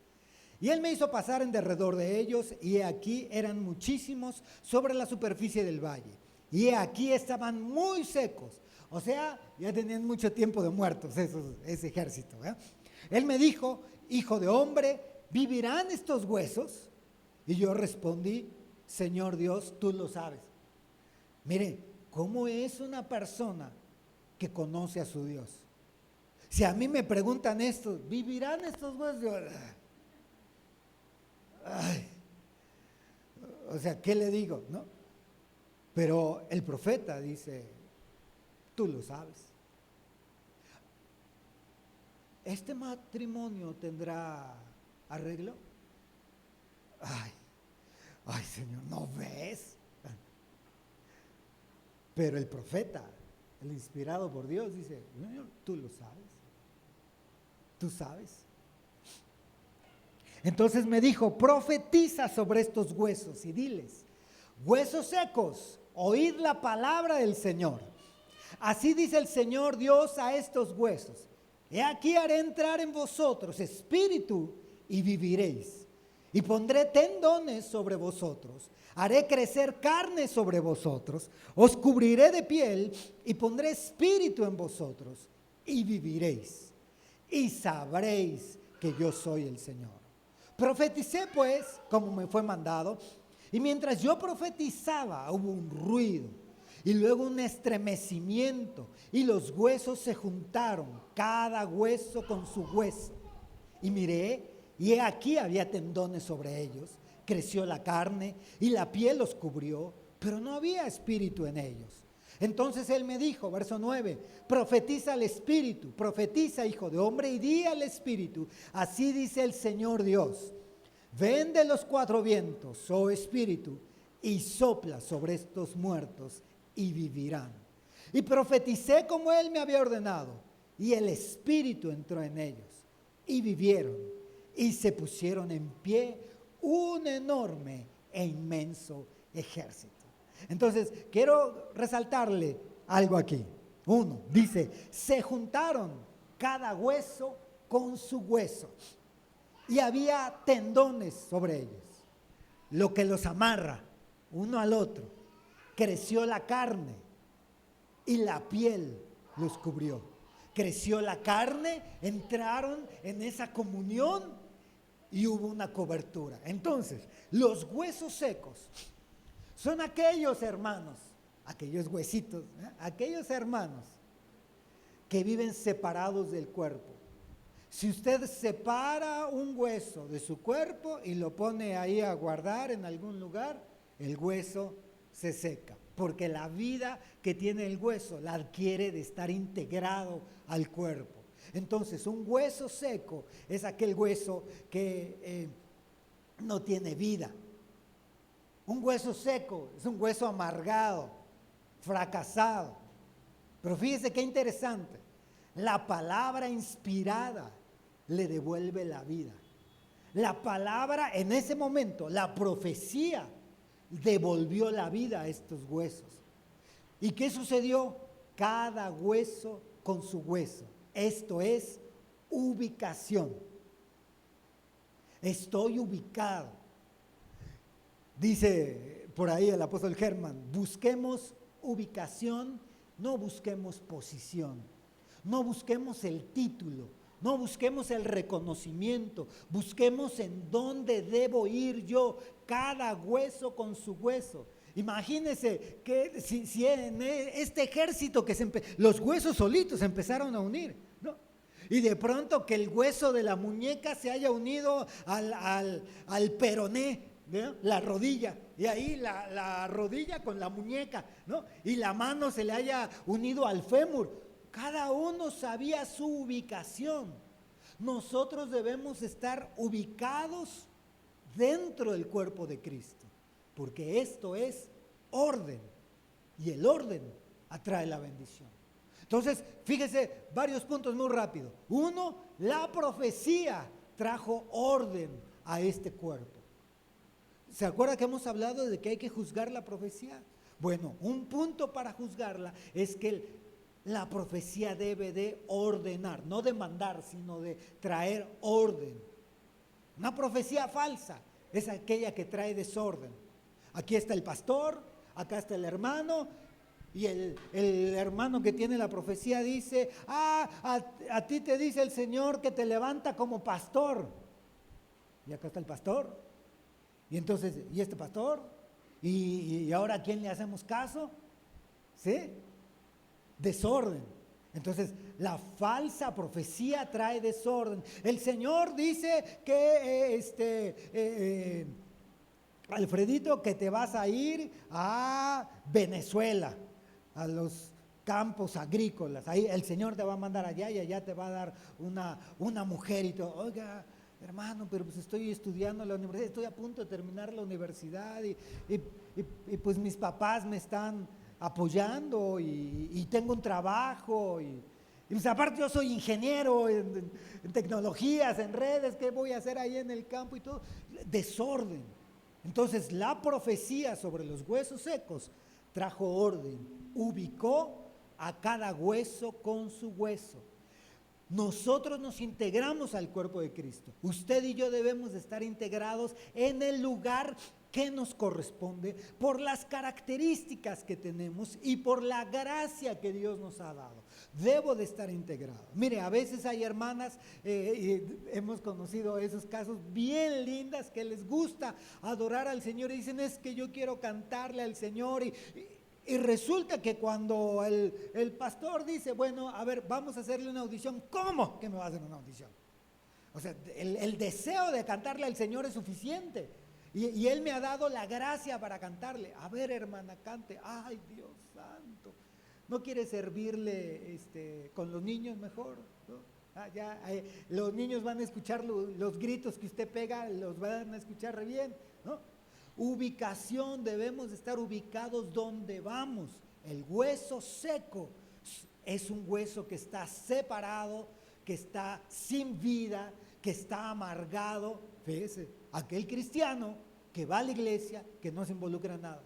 Y él me hizo pasar en derredor de ellos, y aquí eran muchísimos sobre la superficie del valle. Y aquí estaban muy secos. O sea, ya tenían mucho tiempo de muertos ese ejército, ¿eh? Él me dijo, hijo de hombre, ¿vivirán estos huesos? Y yo respondí, Señor Dios, tú lo sabes. Mire, ¿cómo es una persona que conoce a su Dios? Si a mí me preguntan esto, ¿vivirán estos huesos? Yo, o sea, ¿qué le digo? ¿No? Pero el profeta dice, tú lo sabes. ¿Este matrimonio tendrá arreglo? Ay, Señor, ¿no ves? Pero el profeta, el inspirado por Dios, dice, Señor, tú lo sabes. Tú sabes. Entonces me dijo, profetiza sobre estos huesos y diles, huesos secos, oíd la palabra del Señor. Así dice el Señor Dios a estos huesos, he aquí haré entrar en vosotros espíritu y viviréis. Y pondré tendones sobre vosotros, haré crecer carne sobre vosotros, os cubriré de piel y pondré espíritu en vosotros y viviréis. Y sabréis que yo soy el Señor. Profeticé pues como me fue mandado, y mientras yo profetizaba hubo un ruido y luego un estremecimiento, y los huesos se juntaron, cada hueso con su hueso. Y miré, y he aquí había tendones sobre ellos, creció la carne y la piel los cubrió, pero no había espíritu en ellos. Entonces él me dijo, verso 9, profetiza al espíritu, profetiza, hijo de hombre, y di al espíritu, así dice el Señor Dios, ven de los cuatro vientos, oh espíritu, y sopla sobre estos muertos y vivirán. Y profeticé como él me había ordenado, y el espíritu entró en ellos, y vivieron, y se pusieron en pie un enorme e inmenso ejército. Entonces, quiero resaltarle algo aquí. Uno, dice, se juntaron cada hueso con su hueso, y había tendones sobre ellos, lo que los amarra uno al otro. Creció la carne y la piel los cubrió. creció la carne, entraron en esa comunión y hubo una cobertura. Entonces, los huesos secos son aquellos hermanos, aquellos huesitos, aquellos hermanos que viven separados del cuerpo. Si usted separa un hueso de su cuerpo y lo pone ahí a guardar en algún lugar, el hueso se seca, porque la vida que tiene el hueso la adquiere de estar integrado al cuerpo. Entonces, un hueso seco es aquel hueso que no tiene vida. Un hueso seco es un hueso amargado, fracasado. Pero fíjese qué interesante, la palabra inspirada le devuelve la vida. La palabra en ese momento, la profecía, devolvió la vida a estos huesos. ¿Y qué sucedió? Cada hueso con su hueso. Esto es ubicación. Estoy ubicado. Dice por ahí el apóstol Germán, busquemos ubicación, no busquemos posición, no busquemos el título, no busquemos el reconocimiento, busquemos en dónde debo ir yo, cada hueso con su hueso. Imagínense que si en este ejército que los huesos solitos se empezaron a unir, ¿no? Y de pronto que el hueso de la muñeca se haya unido al peroné, ¿no? La rodilla, y ahí la rodilla con la muñeca, ¿no? Y la mano se le haya unido al fémur. Cada uno sabía su ubicación. Nosotros debemos estar ubicados dentro del cuerpo de Cristo, porque esto es orden, y el orden atrae la bendición. Entonces, fíjese, varios puntos muy rápido. Uno, la profecía trajo orden a este cuerpo. ¿Se acuerda que hemos hablado de que hay que juzgar la profecía? Bueno, un punto para juzgarla es que la profecía debe de ordenar, no de mandar, sino de traer orden. Una profecía falsa es aquella que trae desorden. Aquí está el pastor, acá está el hermano, y el hermano que tiene la profecía dice, a ti te dice el Señor que te levanta como pastor. Y acá está el pastor. Y entonces, ¿y este pastor? ¿Y ahora a quién le hacemos caso? ¿Sí? Desorden. Entonces, la falsa profecía trae desorden. El Señor dice que, Alfredito, que te vas a ir a Venezuela, a los campos agrícolas. Ahí el Señor te va a mandar allá y allá te va a dar una mujer y todo. Oiga, hermano, pero pues estoy estudiando en la universidad, estoy a punto de terminar la universidad y pues mis papás me están apoyando y tengo un trabajo y pues aparte yo soy ingeniero en tecnologías, en redes, ¿qué voy a hacer ahí en el campo y todo? Desorden. Entonces la profecía sobre los huesos secos trajo orden, ubicó a cada hueso con su hueso. Nosotros nos integramos al cuerpo de Cristo. Usted y yo debemos de estar integrados en el lugar que nos corresponde por las características que tenemos y por la gracia que Dios nos ha dado. Debo de estar integrado. Mire, a veces hay hermanas, hemos conocido esos casos bien lindas que les gusta adorar al Señor y dicen, es que yo quiero cantarle al Señor y resulta que cuando el pastor dice, bueno, a ver, vamos a hacerle una audición. ¿Cómo que me va a hacer una audición? O sea, el deseo de cantarle al Señor es suficiente. Y Él me ha dado la gracia para cantarle. A ver, hermana, cante. Ay, Dios santo. ¿No quiere servirle con los niños mejor? ¿No? Los niños van a escuchar los gritos que usted pega, los van a escuchar re bien, ¿no? Ubicación, debemos estar ubicados donde vamos. El hueso seco es un hueso que está separado, que está sin vida, que está amargado. Fíjese, aquel cristiano que va a la iglesia, que no se involucra en nada.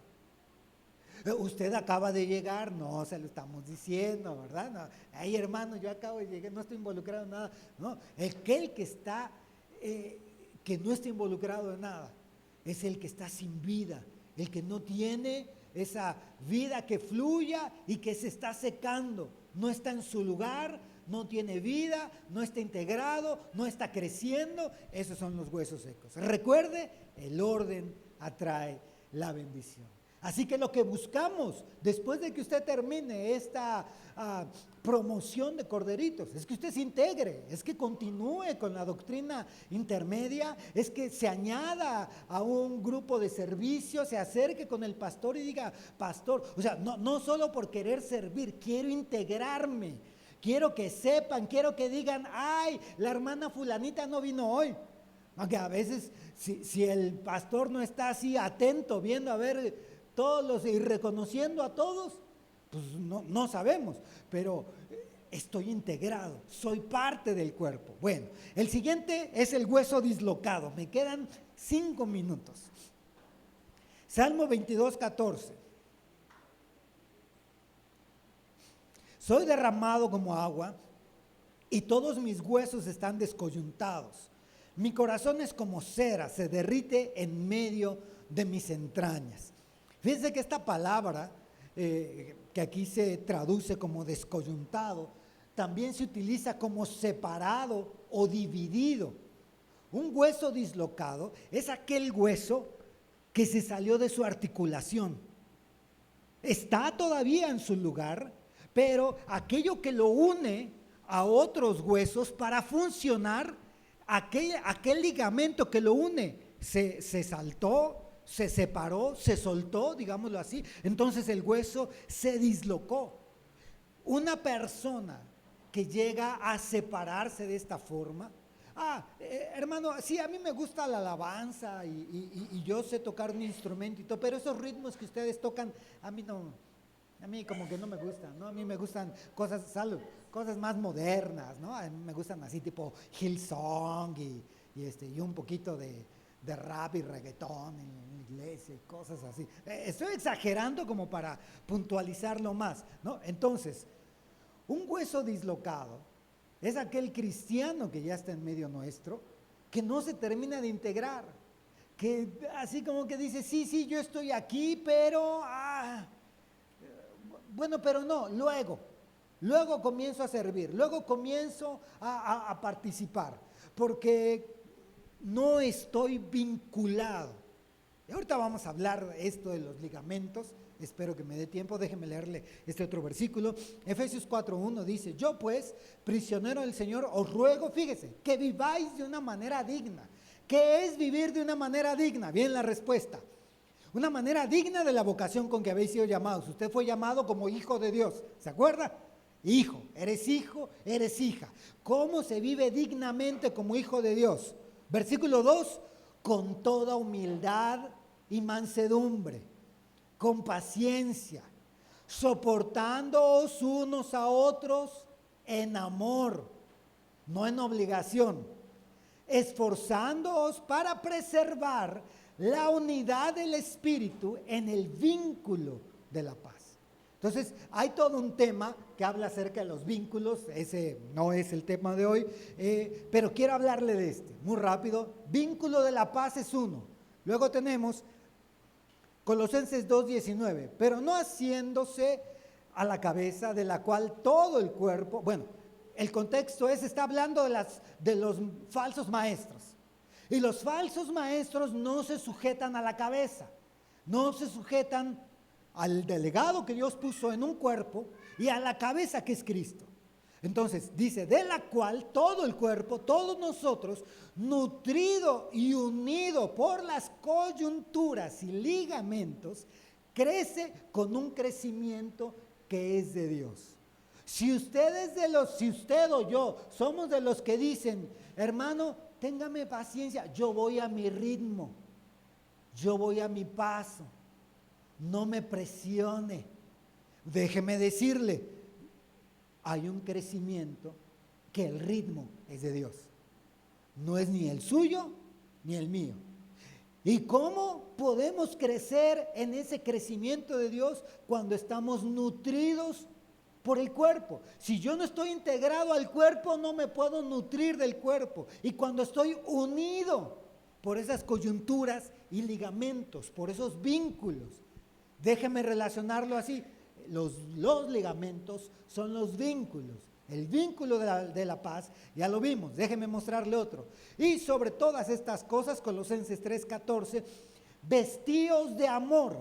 Usted acaba de llegar, no se lo estamos diciendo, ¿verdad? No, ay, hermano, yo acabo de llegar, no estoy involucrado en nada. No, aquel que está, que no está involucrado en nada, es el que está sin vida, el que no tiene esa vida que fluya y que se está secando, no está en su lugar, no tiene vida, no está integrado, no está creciendo. Esos son los huesos secos. Recuerde, el orden atrae la bendición. Así que lo que buscamos después de que usted termine esta promoción de corderitos es que usted se integre, es que continúe con la doctrina intermedia, es que se añada a un grupo de servicio, se acerque con el pastor y diga: pastor, o sea, no solo por querer servir, quiero integrarme, quiero que sepan, quiero que digan: ay, la hermana fulanita no vino hoy. Aunque a veces si el pastor no está así atento, viendo a ver todos los y reconociendo a todos, pues no sabemos, pero estoy integrado, soy parte del cuerpo. Bueno, el siguiente es el hueso dislocado. Me quedan 5 minutos. Salmo 22:14. Soy derramado como agua y todos mis huesos están descoyuntados. Mi corazón es como cera, se derrite en medio de mis entrañas. Fíjense que esta palabra, que aquí se traduce como descoyuntado, también se utiliza como separado o dividido. Un hueso dislocado es aquel hueso que se salió de su articulación. Está todavía en su lugar, pero aquello que lo une a otros huesos para funcionar, aquel ligamento que lo une se saltó, se separó, se soltó, digámoslo así. Entonces el hueso se dislocó. Una persona que llega a separarse de esta forma, hermano, sí, a mí me gusta la alabanza y yo sé tocar un instrumento y todo, pero esos ritmos que ustedes tocan, a mí como que no me gustan, ¿no? A mí me gustan cosas más modernas, ¿no? A mí me gustan así tipo Hillsong y un poquito de rap y reggaetón en la iglesia y cosas así. Estoy exagerando como para puntualizarlo más, ¿no? Entonces, un hueso dislocado es aquel cristiano que ya está en medio nuestro, que no se termina de integrar, que así como que dice: sí, yo estoy aquí, pero bueno, pero no, luego comienzo a servir, luego comienzo a participar, porque no estoy vinculado. Y ahorita vamos a hablar de esto de los ligamentos. Espero que me dé tiempo, déjenme leerle este otro versículo. Efesios 4:1 dice: yo pues, prisionero del Señor, os ruego, fíjese, que viváis de una manera digna. ¿Qué es vivir de una manera digna? Bien, la respuesta: una manera digna de la vocación con que habéis sido llamados. Usted fue llamado como hijo de Dios, ¿se acuerda? Hijo, eres hija. ¿Cómo se vive dignamente como hijo de Dios? Versículo 2: con toda humildad y mansedumbre, con paciencia, soportándoos unos a otros en amor, no en obligación, esforzándoos para preservar la unidad del espíritu en el vínculo de la paz. Entonces, hay todo un tema que habla acerca de los vínculos. Ese no es el tema de hoy, pero quiero hablarle de este, muy rápido. Vínculo de la paz es uno. Luego tenemos Colosenses 2:19, pero no haciéndose a la cabeza, de la cual todo el cuerpo, bueno, el contexto está hablando de los falsos maestros. Y los falsos maestros no se sujetan a la cabeza, no se sujetan al delegado que Dios puso en un cuerpo y a la cabeza que es Cristo. Entonces dice: de la cual todo el cuerpo, todos nosotros, nutrido y unido por las coyunturas y ligamentos, crece con un crecimiento que es de Dios. Si usted o yo somos de los que dicen: hermano, téngame paciencia, yo voy a mi ritmo, yo voy a mi paso, no me presione, déjeme decirle, hay un crecimiento que el ritmo es de Dios, no es ni el suyo ni el mío. ¿Y cómo podemos crecer en ese crecimiento de Dios? Cuando estamos nutridos por el cuerpo. Si yo no estoy integrado al cuerpo, no me puedo nutrir del cuerpo. Y cuando estoy unido por esas coyunturas y ligamentos, por esos vínculos, déjeme relacionarlo así: los ligamentos son los vínculos El vínculo de la paz, ya lo vimos, déjeme mostrarle otro. Y sobre todas estas cosas, Colosenses 3:14, vestíos de amor,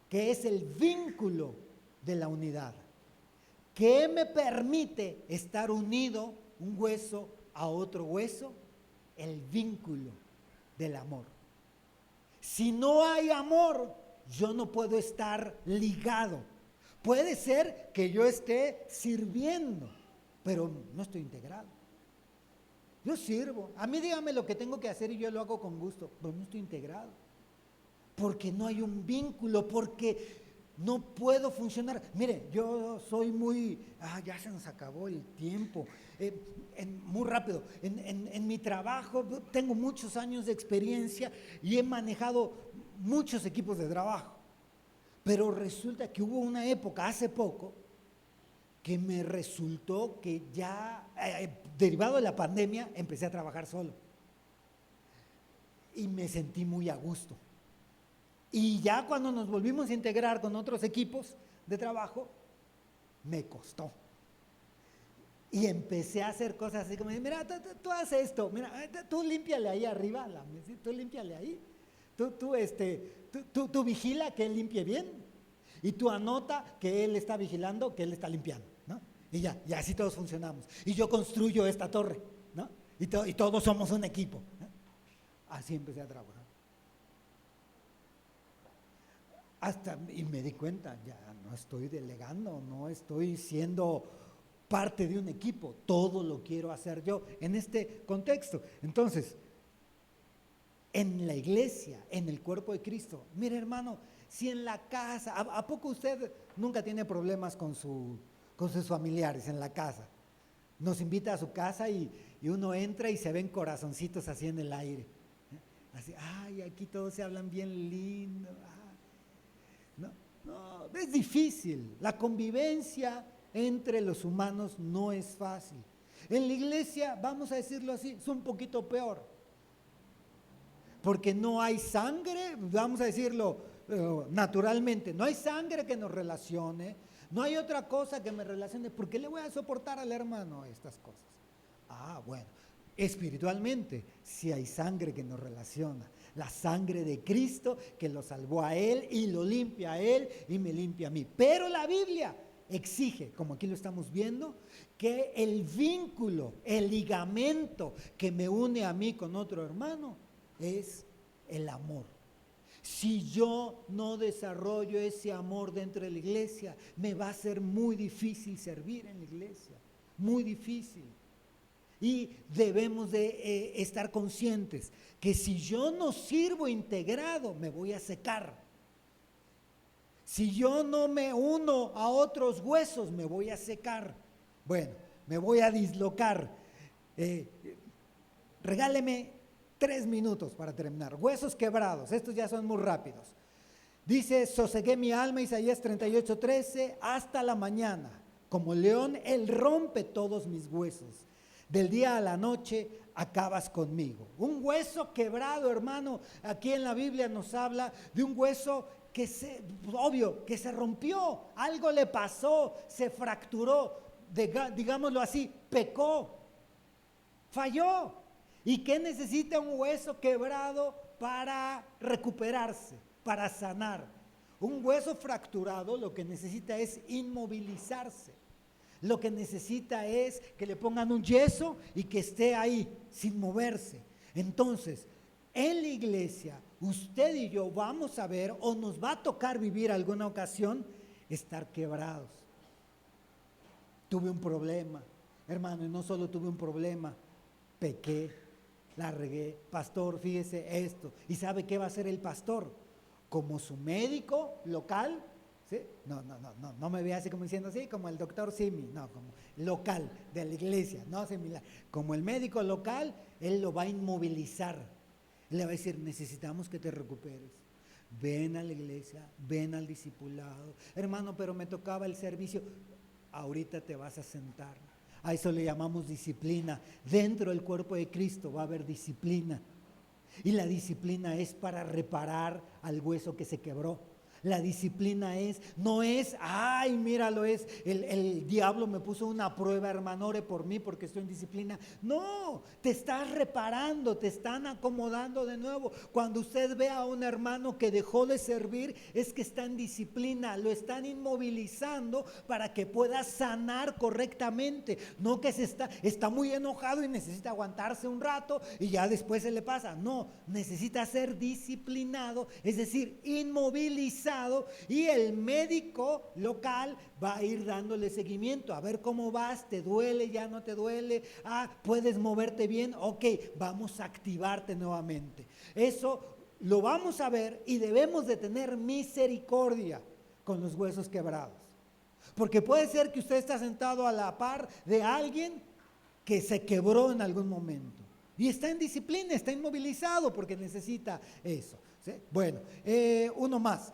que es el vínculo de la unidad. ¿Qué me permite estar unido un hueso a otro hueso? El vínculo del amor. Si no hay amor, yo no puedo estar ligado. Puede ser que yo esté sirviendo, pero no estoy integrado. Yo sirvo. A mí dígame lo que tengo que hacer y yo lo hago con gusto, pero no estoy integrado. Porque no hay un vínculo, porque no puedo funcionar. Mire, yo soy muy, ya se nos acabó el tiempo, muy rápido. En mi trabajo tengo muchos años de experiencia y he manejado muchos equipos de trabajo. Pero resulta que hubo una época, hace poco, que me resultó que ya, derivado de la pandemia, empecé a trabajar solo. Y me sentí muy a gusto. Y ya cuando nos volvimos a integrar con otros equipos de trabajo, me costó. Y empecé a hacer cosas así como, mira, tú haces esto, mira, tú límpiale ahí arriba, tú límpiale ahí, tú vigila que él limpie bien, y tú anota que él está vigilando, que él está limpiando, ¿no? Y así todos funcionamos. Y yo construyo esta torre, ¿no? Y todos somos un equipo, ¿no? Así empecé a trabajar. Y me di cuenta, ya no estoy delegando, no estoy siendo parte de un equipo, todo lo quiero hacer yo en este contexto. Entonces, en la iglesia, en el cuerpo de Cristo, mire hermano, si en la casa, ¿a poco usted nunca tiene problemas con sus familiares en la casa? Nos invita a su casa y uno entra y se ven corazoncitos así en el aire. Así, aquí todos se hablan bien lindo. No, es difícil. La convivencia entre los humanos no es fácil. En la iglesia, vamos a decirlo así, es un poquito peor. Porque no hay sangre, vamos a decirlo naturalmente, no hay sangre que nos relacione, no hay otra cosa que me relacione. ¿Por qué le voy a soportar al hermano estas cosas? Bueno, espiritualmente sí hay sangre que nos relaciona. La sangre de Cristo que lo salvó a él y lo limpia a él y me limpia a mí. Pero la Biblia exige, como aquí lo estamos viendo, que el vínculo, el ligamento que me une a mí con otro hermano es el amor. Si yo no desarrollo ese amor dentro de la iglesia, me va a ser muy difícil servir en la iglesia, muy difícil. Y debemos de estar conscientes que si yo no sirvo integrado, me voy a secar. Si yo no me uno a otros huesos, me voy a secar. Bueno, me voy a dislocar. Regáleme 3 minutos para terminar. Huesos quebrados, estos ya son muy rápidos. Dice, sosegué mi alma, Isaías 38:13, hasta la mañana. Como león, él rompe todos mis huesos. Del día a la noche acabas conmigo. Un hueso quebrado, hermano. Aquí en la Biblia nos habla de un hueso que que se rompió. Algo le pasó, se fracturó, digámoslo así, pecó, falló. ¿Y qué necesita un hueso quebrado para recuperarse, para sanar? Un hueso fracturado lo que necesita es inmovilizarse. Lo que necesita es que le pongan un yeso y que esté ahí sin moverse. Entonces, en la iglesia, usted y yo vamos a ver o nos va a tocar vivir alguna ocasión estar quebrados. Tuve un problema, hermano, y no solo tuve un problema, pequé, la regué. Pastor, fíjese esto. ¿Y sabe qué va a hacer el pastor? Como su médico local. ¿Sí? No me vea así como diciendo así, como el doctor Simi, no, como local de la iglesia, no similar. Como el médico local, él lo va a inmovilizar. Él le va a decir, necesitamos que te recuperes. Ven a la iglesia, ven al discipulado. Hermano, pero me tocaba el servicio. Ahorita te vas a sentar. A eso le llamamos disciplina. Dentro del cuerpo de Cristo va a haber disciplina. Y la disciplina es para reparar al hueso que se quebró. La disciplina no es, ay, míralo, el diablo me puso una prueba, hermano, ore por mí porque estoy en disciplina. No, te estás reparando, te están acomodando de nuevo. Cuando usted ve a un hermano que dejó de servir, es que está en disciplina, lo están inmovilizando para que pueda sanar correctamente. No que está muy enojado y necesita aguantarse un rato y ya después se le pasa. No, necesita ser disciplinado, es decir, inmovilizado, y el médico local va a ir dándole seguimiento, a ver cómo vas, te duele, ya no te duele, puedes moverte bien, ok, vamos a activarte nuevamente. Eso lo vamos a ver y debemos de tener misericordia con los huesos quebrados, porque puede ser que usted está sentado a la par de alguien que se quebró en algún momento y está en disciplina, está inmovilizado porque necesita eso. ¿Sí? Bueno, uno más.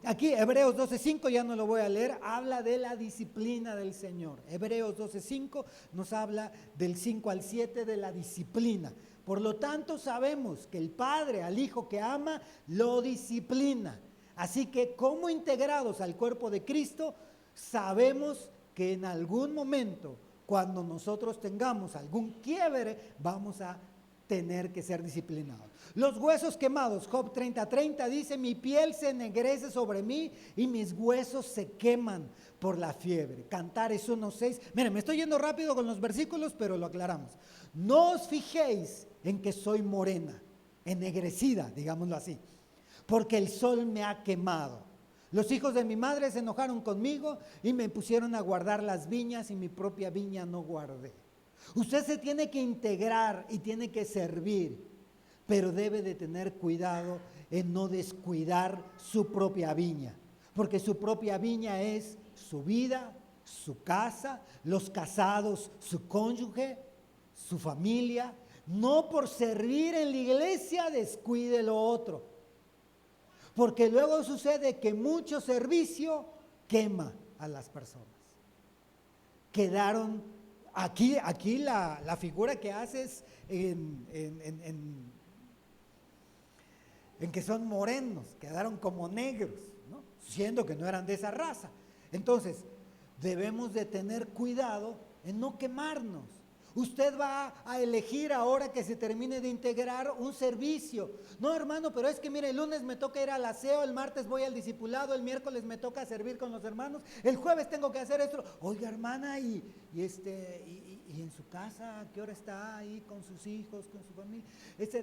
Aquí Hebreos 12:5, ya no lo voy a leer, habla de la disciplina del Señor. Hebreos 12:5 nos habla del 5 al 7 de la disciplina. Por lo tanto, sabemos que el Padre al Hijo que ama lo disciplina. Así que como integrados al cuerpo de Cristo, sabemos que en algún momento, cuando nosotros tengamos algún quiebre, vamos a tener que ser disciplinados. Los huesos quemados, Job 30:30 dice, mi piel se ennegrece sobre mí y mis huesos se queman por la fiebre. Cantares 1:6. Miren, me estoy yendo rápido con los versículos, pero lo aclaramos. No os fijéis en que soy morena, ennegrecida, digámoslo así, porque el sol me ha quemado. Los hijos de mi madre se enojaron conmigo y me pusieron a guardar las viñas y mi propia viña no guardé. Usted se tiene que integrar y tiene que servir, pero debe de tener cuidado en no descuidar su propia viña, porque su propia viña es su vida, su casa, los casados, su cónyuge, su familia. No por servir en la iglesia descuide lo otro, porque luego sucede que mucho servicio quema a las personas. Quedaron, aquí la figura que haces en que son morenos, quedaron como negros, ¿no? Siendo que no eran de esa raza. Entonces, debemos de tener cuidado en no quemarnos. Usted va a elegir ahora que se termine de integrar un servicio. No, hermano, pero es que mire, el lunes me toca ir al aseo, el martes voy al discipulado, el miércoles me toca servir con los hermanos, el jueves tengo que hacer esto. Oiga, hermana, y en su casa, ¿a qué hora está ahí con sus hijos, con su familia?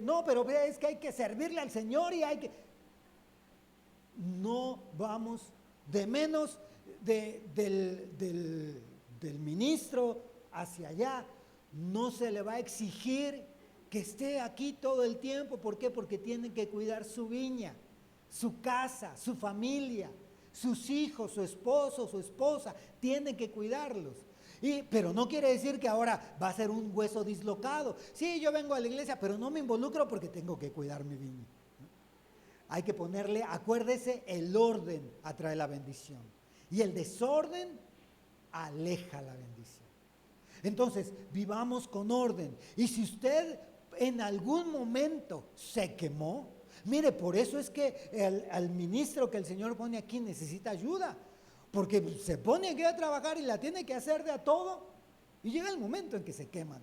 No, pero es que hay que servirle al Señor y hay que... No vamos de menos del ministro hacia allá. No se le va a exigir que esté aquí todo el tiempo. ¿Por qué? Porque tiene que cuidar su viña, su casa, su familia, sus hijos, su esposo, su esposa. Tiene que cuidarlos. Pero no quiere decir que ahora va a ser un hueso dislocado. Sí, yo vengo a la iglesia, pero no me involucro porque tengo que cuidar mi viña. Hay que ponerle, acuérdese, el orden atrae la bendición. Y el desorden aleja la bendición. Entonces, vivamos con orden. Y si usted en algún momento se quemó, mire, por eso es que al ministro que el Señor pone aquí necesita ayuda. Porque se pone aquí a trabajar y la tiene que hacer de a todo. Y llega el momento en que se queman.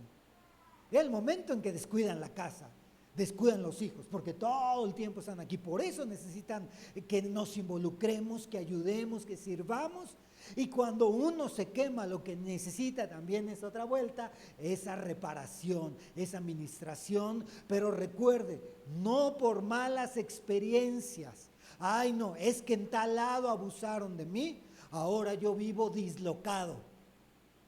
Llega el momento en que descuidan la casa, descuidan los hijos, porque todo el tiempo están aquí. Por eso necesitan que nos involucremos, que ayudemos, que sirvamos. Y cuando uno se quema, lo que necesita también es otra vuelta, esa reparación, esa administración. Pero recuerde, no por malas experiencias. Ay, no, es que en tal lado abusaron de mí, ahora yo vivo dislocado,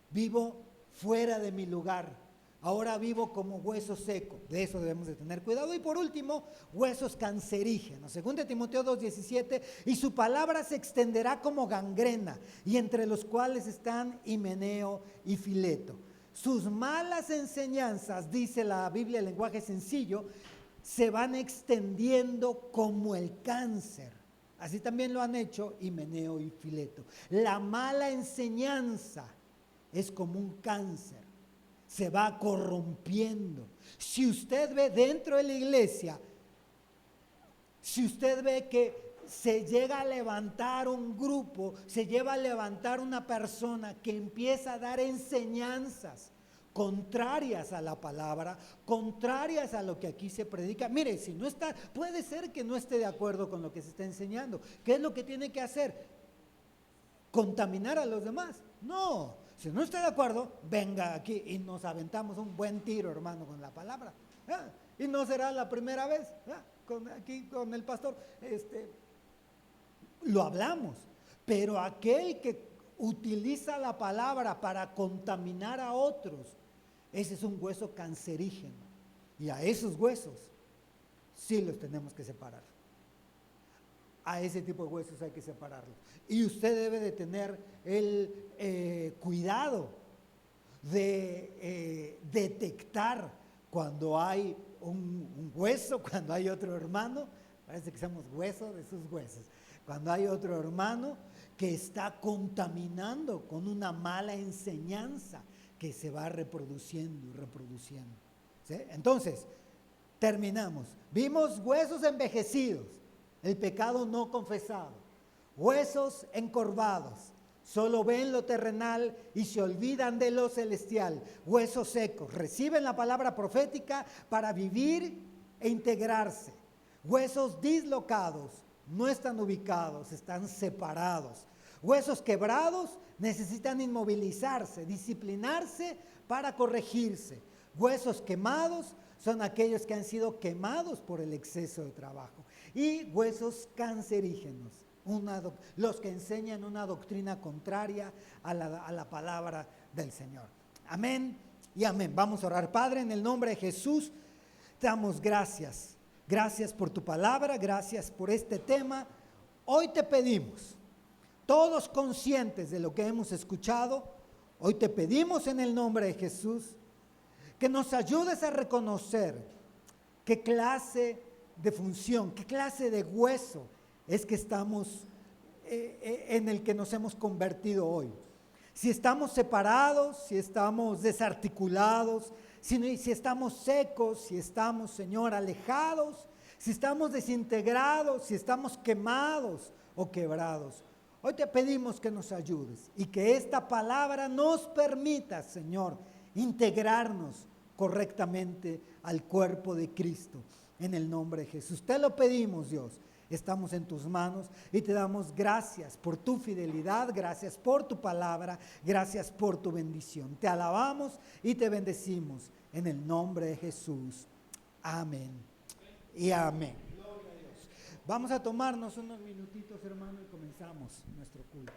vivo fuera de mi lugar. Ahora vivo como hueso seco. De eso debemos de tener cuidado. Y por último, huesos cancerígenos. 2 Timoteo 2:17, y su palabra se extenderá como gangrena, y entre los cuales están Himeneo y Fileto. Sus malas enseñanzas, dice la Biblia en lenguaje sencillo, se van extendiendo como el cáncer. Así también lo han hecho Himeneo y Fileto. La mala enseñanza es como un cáncer. Se va corrompiendo. Si usted ve dentro de la iglesia, si usted ve que se llega a levantar un grupo, se lleva a levantar una persona que empieza a dar enseñanzas contrarias a la palabra, contrarias a lo que aquí se predica. Mire, si no está, puede ser que no esté de acuerdo con lo que se está enseñando. ¿Qué es lo que tiene que hacer? ¿Contaminar a los demás? No, si no está de acuerdo, venga aquí y nos aventamos un buen tiro, hermano, con la palabra. Y no será la primera vez, aquí con el pastor, lo hablamos, pero aquel que utiliza la palabra para contaminar a otros, ese es un hueso cancerígeno, y a esos huesos sí los tenemos que separar. A ese tipo de huesos hay que separarlos. Y usted debe de tener el cuidado de detectar cuando hay un hueso, cuando hay otro hermano, parece que somos hueso de sus huesos, cuando hay otro hermano que está contaminando con una mala enseñanza que se va reproduciendo y reproduciendo. ¿Sí? Entonces, terminamos. Vimos huesos envejecidos, el pecado no confesado, huesos encorvados, solo ven lo terrenal y se olvidan de lo celestial, huesos secos, reciben la palabra profética para vivir e integrarse, huesos dislocados, no están ubicados, están separados, huesos quebrados necesitan inmovilizarse, disciplinarse para corregirse, huesos quemados son aquellos que han sido quemados por el exceso de trabajo. Y huesos cancerígenos, los que enseñan una doctrina contraria a la palabra del Señor. Amén y amén. Vamos a orar. Padre, en el nombre de Jesús, te damos gracias. Gracias por tu palabra, gracias por este tema. Hoy te pedimos, todos conscientes de lo que hemos escuchado, hoy te pedimos en el nombre de Jesús, que nos ayudes a reconocer qué clase de función, qué clase de hueso es que estamos en el que nos hemos convertido hoy. Si estamos separados, si estamos desarticulados, si estamos secos, si estamos, Señor, alejados, si estamos desintegrados, si estamos quemados o quebrados. Hoy te pedimos que nos ayudes y que esta palabra nos permita, Señor, integrarnos correctamente al cuerpo de Cristo. En el nombre de Jesús. Te lo pedimos, Dios. Estamos en tus manos y te damos gracias por tu fidelidad, gracias por tu palabra, gracias por tu bendición. Te alabamos y te bendecimos en el nombre de Jesús. Amén y amén. Gloria a Dios. Vamos a tomarnos unos minutitos, hermano, y comenzamos nuestro culto.